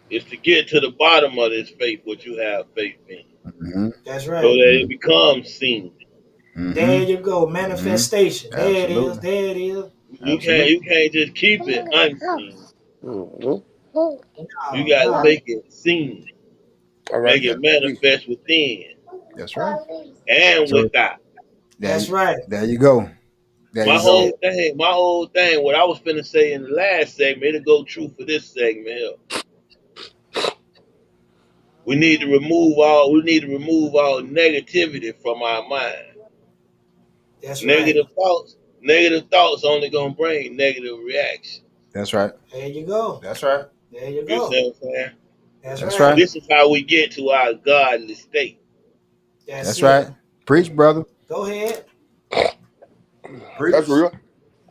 S8: is to get to the bottom of this faith, what you have faith in,
S19: Mm-hmm.
S6: That's
S8: so
S6: right.
S8: that it becomes seen.
S6: There
S19: Mm-hmm.
S6: you go.
S19: Mm-hmm.
S6: Manifestation. There it is.
S19: Absolutely.
S6: There it is.
S19: Absolutely.
S8: You can't just keep it unseen.
S3: Mhm.
S8: You
S6: No,
S8: got to
S6: no.
S8: make it seen,
S3: All right,
S8: make
S3: got
S8: it
S3: to be.
S8: manifest within
S19: That's right.
S8: and
S19: So
S8: without.
S6: That's right.
S19: there you go. There you go.
S8: My whole thing, what I was finna say in the last segment, it'll go true for this segment here. We need to remove all negativity from our mind.
S6: That's right.
S8: Negative thoughts only gonna bring negative reaction.
S19: That's right.
S6: There you go.
S19: That's right.
S6: There you
S8: You
S6: go.
S8: see what I'm saying?
S6: That's
S19: That's
S6: right.
S19: right.
S8: This is how we get to our godly state.
S6: That's
S19: That's right.
S6: it.
S19: Preach, brother.
S6: Go ahead.
S3: That's real.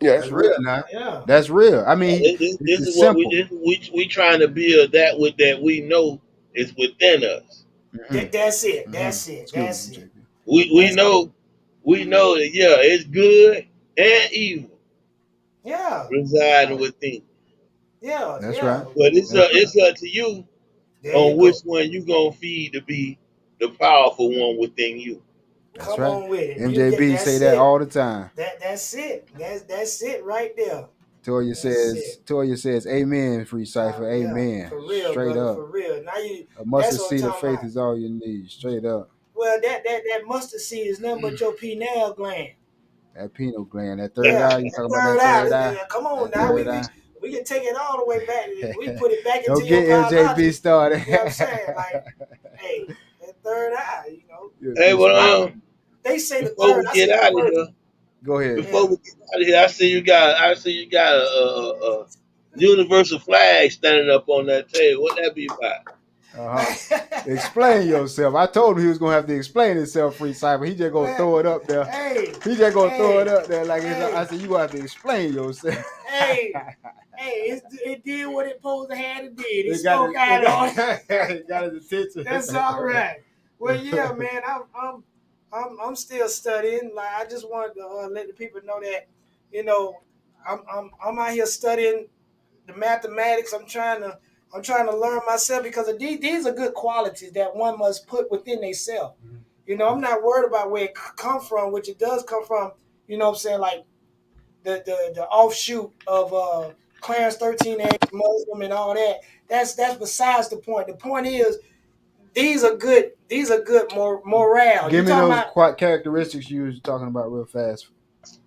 S3: Yeah,
S19: That's
S3: that's real.
S19: real now.
S6: Yeah.
S19: That's real. I mean,
S8: This
S19: it's
S8: is what
S19: simple.
S8: we trying to build that with that we know is within us.
S6: That's it. That's it.
S19: Excuse
S6: That's
S19: me,
S6: it.
S19: JP.
S8: We
S6: That's it.
S8: know that it's good and evil
S6: Yeah.
S8: residing within.
S6: Yeah.
S19: That's
S6: Yeah.
S19: right.
S8: But
S19: That's
S8: it's up to you
S6: There you
S8: on which
S6: go.
S8: one you gonna feed to be the powerful one within you.
S19: that's
S6: Come
S19: right.
S6: on with it. You get
S19: MJB say
S6: that's
S19: that
S6: it.
S19: all the time.
S6: That's it. That's it right there. That's it.
S19: Toya says, Amen, free cipher.
S6: Yeah,
S19: Amen.
S6: for real,
S19: Straight
S6: brother,
S19: up.
S6: for real. Now you
S19: A
S6: that's
S19: mustard
S6: what I'm
S19: seed of
S6: talking
S19: faith
S6: about.
S19: is all you need. Straight up.
S6: Well, that mustard seed is nothing but your pineal gland.
S19: That pineal gland, that third
S6: Yeah,
S19: eye. You
S6: that
S19: talking about
S6: third
S19: that
S6: eye.
S19: third eye?
S6: Come on
S19: That
S6: now,
S19: third eye.
S6: we can take it all the way back. We put it back into
S19: Don't
S6: your
S19: get MJB
S6: biology.
S19: started.
S6: You know what I'm saying? Like, hey, that third eye. You know,
S8: Hey,
S6: they say the
S8: before
S6: third.
S8: we
S6: I
S8: get
S6: say the
S8: out of
S6: first.
S8: here,
S19: Go ahead.
S6: Yeah.
S8: I see you got a universal flag standing up on that table. What that be about?
S19: Explain yourself. I told him he was gonna have to explain himself, free cipher. He just gonna throw it up there.
S6: Hey,
S19: He just gonna throw it
S6: hey,
S19: up there like it's. I
S6: hey,
S19: said you gonna have to explain yourself.
S6: hey, it did what it supposed to have to did. It
S19: It got
S6: spoke out on it.
S19: it got his attention.
S6: That's all right. Well, yeah, man, I'm still studying. Like, I just wanted to let the people know that, you know, I'm out here studying the mathematics. I'm trying to learn myself because of these are good qualities that one must put within themselves. You know, I'm not worried about where it come from, which it does come from. You know what I'm saying? Like the offshoot of Clarence 13X, Muslim, and all that. That's besides the point. The point is these are good. These are good morale. You
S19: Give me
S6: talking
S19: those
S6: about?
S19: characteristics you was talking about real fast.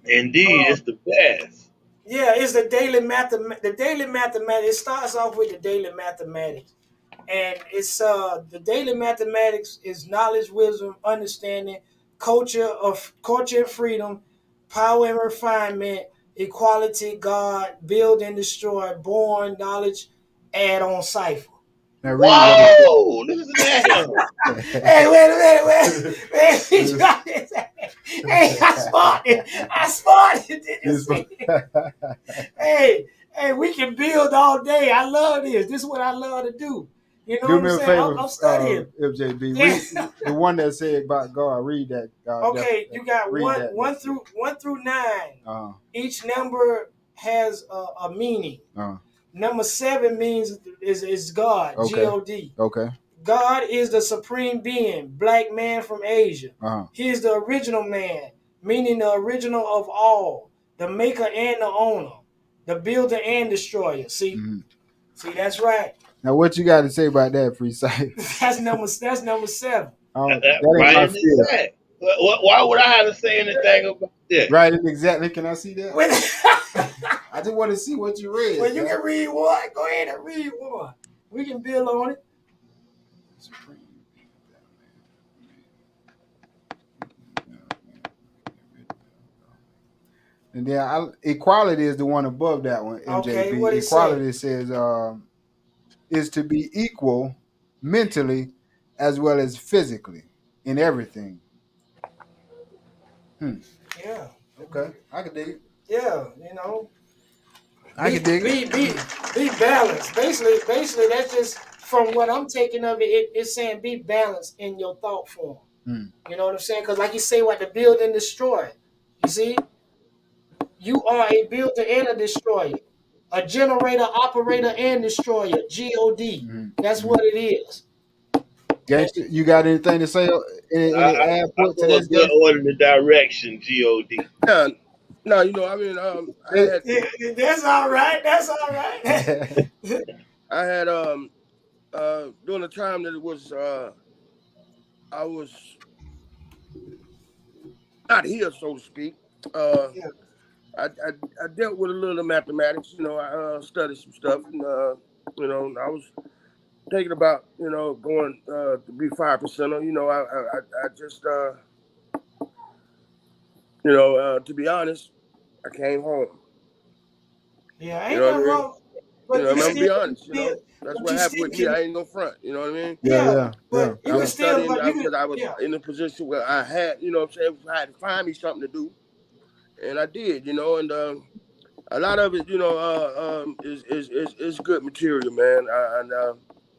S8: Indeed, it's the best.
S6: Yeah, it's the daily The daily mathematics. It starts off with the daily mathematics, and it's the daily mathematics is knowledge, wisdom, understanding, culture and freedom, power and refinement, equality, God, build and destroy, born, knowledge, add on cipher.
S19: Now read
S8: Whoa! Listen to him.
S6: Hey, wait a minute, wait. He dropped this. Hey, I spotted. Did you see? Hey, we can build all day. I love this. This is what I love to do. You know
S19: Do
S6: what
S19: me
S6: I'm
S19: a
S6: saying?
S19: favor,
S6: I'm studying.
S19: MJB.
S6: Yeah.
S19: Read the one that said about God. Read that.
S6: Okay, you got
S19: read that.
S6: one through 9.
S19: Uh-huh.
S6: Each number has a meaning.
S19: Uh-huh.
S6: Number 7 means is God.
S19: Okay.
S6: G-O-D.
S19: Okay.
S6: God is the supreme being, black man from Asia.
S19: Uh-huh.
S6: He is the original man, meaning the original of all, the maker and the owner, the builder and destroyer. See, that's right.
S19: Now, what you got to say about that, free site?
S6: That's number 7.
S19: That ain't
S8: Right
S19: my
S8: in the
S19: field.
S8: chat. Why would I have to say anything about that?
S19: Right in exactly. Can I see that? I just want to see what you read.
S6: Well, you can read one. Go ahead and read one. We can build on it.
S19: And then equality is the one above that one, MJB.
S6: Okay, what it
S19: Equality says is to be equal mentally as well as physically in everything.
S6: Yeah.
S19: Okay, I can dig it.
S6: Yeah, you know.
S19: I can dig it.
S6: Be balanced. Basically, that's just from what I'm taking of it. It's saying be balanced in your thought form. You know what I'm saying? Because like you say, what the build and destroy. You see, you are a builder and a destroyer, a generator, operator, and destroyer. God. That's what it is.
S19: Gangster, you got anything to say? Any
S8: I
S19: input to
S8: go a
S19: this,
S8: good
S19: gangster?
S8: order in the direction, God.
S3: Yeah, no, I mean, I had
S6: That's all right. That's all right.
S3: I had during the time that it was I was not here, so to speak. I dealt with a little mathematics. You know, I studied some stuff, and you know, I was thinking about going to be 5%. You know, I just to be honest, I came home.
S6: Yeah,
S3: You
S6: ain't
S3: know what I
S6: nothing
S3: mean?
S6: wrong. But
S3: I'm gonna be honest. That's
S6: But
S3: what
S6: you
S3: happened
S6: still
S3: with me.
S6: can.
S3: I ain't no front. You know what I mean?
S6: But you
S3: I
S6: can
S3: was
S6: still,
S3: studying
S6: but you
S3: because
S6: can,
S3: I was
S6: yeah.
S3: in a position where I had, you know what I'm saying, I had to find me something to do. And I did, you know, and a lot of it, you know, is good material, man.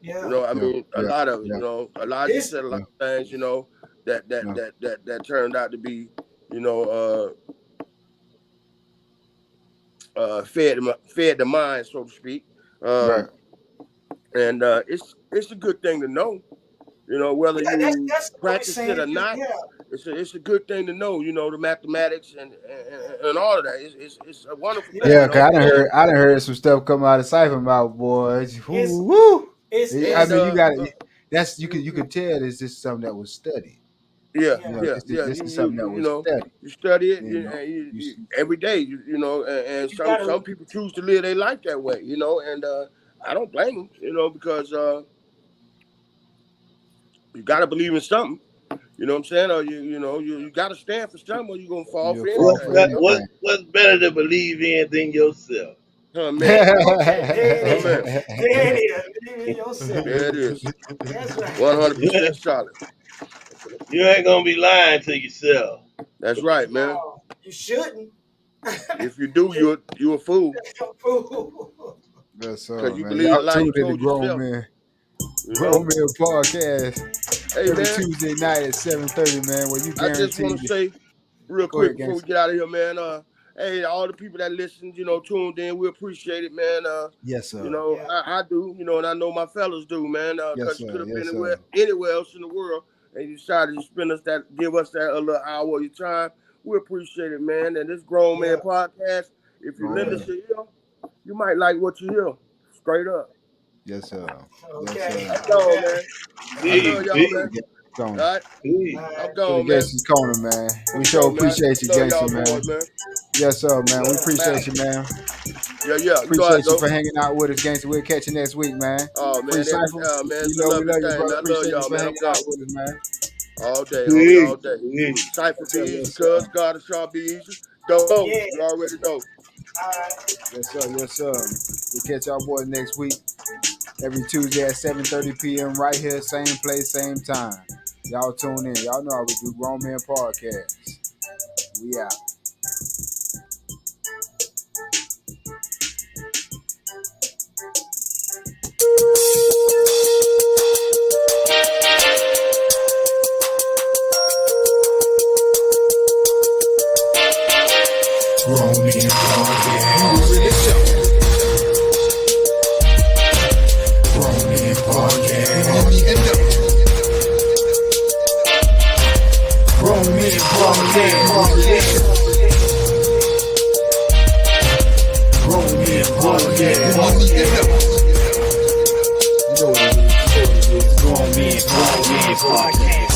S3: You know, I mean, a lot of it, you know, Elijah
S6: This,
S3: said a lot of things, you know, that turned out to be, you know, fed the mind, so to speak. And it's a good thing to know, you know, whether
S6: yeah,
S3: you
S6: that's what we're
S3: practice it
S6: saying.
S3: or not.
S6: Yeah,
S3: It's a good thing to know, you know, the mathematics and all of that. It's a wonderful thing,
S19: Yeah,
S3: you
S19: cause
S3: know. And
S19: I done heard some stuff come out of Cypher mouth, boys.
S6: it's
S19: Woo. I
S3: and
S19: mean, you got that's you could tell it's just something that was studied.
S3: yeah,
S19: You know,
S3: yeah, yeah.
S19: this is something that
S3: You
S19: was
S3: know,
S19: studied.
S3: you study it,
S19: You know,
S3: you every day. You know, and
S6: you gotta,
S3: some people choose to live their life that way. You know, and I don't blame them. You know, because you got to believe in something. You know what I'm saying? Or you got to stand for something, or you're gonna fall for
S19: fall
S3: anything.
S19: for
S3: You know,
S8: What's better to believe in than yourself?
S3: huh, man?
S6: okay, there
S3: Oh
S6: it is.
S3: man,
S6: There it is. Believe in yourself.
S3: there it is.
S6: That's right.
S3: 100% solid.
S8: You ain't gonna be lying to yourself.
S3: That's right, man.
S6: No, you shouldn't.
S3: If you do, you're a fool.
S19: That's
S3: Because you
S19: man.
S3: believe
S19: Y'all
S3: the lie you
S19: tuned in to
S3: told yourself. You
S19: Grown
S3: know.
S19: Man Podcast
S3: Hey
S19: every
S3: man,
S19: Tuesday night at 7:30, man. Where you
S3: I just want
S19: guaranteed.
S3: to say real
S19: Go
S3: quick
S19: ahead,
S3: before we
S19: gangster.
S3: get out of here, man. Hey, all the people that listened, you know, tuned in, we appreciate it, man.
S19: Yes,
S3: You
S19: sir.
S3: know, I do, you know, and I know my fellas do, man.
S19: Yes,
S3: Because you could
S19: sir.
S3: have
S19: Yes,
S3: been
S19: sir.
S3: anywhere else in the world, and you decided to give us that a little hour of your time. We appreciate it, man. And this Grown Man Podcast, if you lend us your ear, you might like what you hear. Straight up.
S19: Yes, sir.
S6: Okay.
S3: I'm gone, man. I love y'all, man. All
S19: Gone.
S3: right. I'm
S19: To the
S3: gone, man.
S19: Gangster's Corner, man.
S3: For
S19: We sure
S3: sure, man.
S19: appreciate you,
S3: Love
S19: gangster,
S3: y'all
S19: man.
S3: boys, man.
S19: Yes, sir, man. We
S3: Love the
S19: appreciate you,
S3: matter.
S19: man.
S3: Yeah. You know how
S19: Appreciate
S3: it
S19: you
S3: go.
S19: for hanging out with us, gangster. We'll catch you next week, man.
S3: Oh
S19: Free
S3: man,
S19: Cypher.
S3: man, it's
S19: You
S3: a
S19: know we
S3: lovely
S19: love you,
S3: thing,
S19: brother.
S3: man. I love
S19: Appreciate you
S3: y'all,
S19: for
S3: man. I'm
S19: hanging out
S3: gone.
S19: with us, man.
S3: All day, homie, all day.
S8: Peace.
S3: Cypher
S19: Yes,
S3: be
S19: sir.
S3: easy,
S19: Yes, sir.
S3: cuz God shall be easy. Don't know.
S6: Yeah.
S3: You already know.
S6: All right.
S19: Yes, sir. Yes, sir. We'll catch y'all boys next week. Every Tuesday at 7:30 p.m. right here, same place, same time. Y'all tune in. Y'all know how we do Grown Men Podcast. We out.
S14: Grown Men Podcast. Grown Men Podcast. Grown Men Podcast. Grown Men Podcast.
S19: You know what it is.
S14: Grown Men Podcast.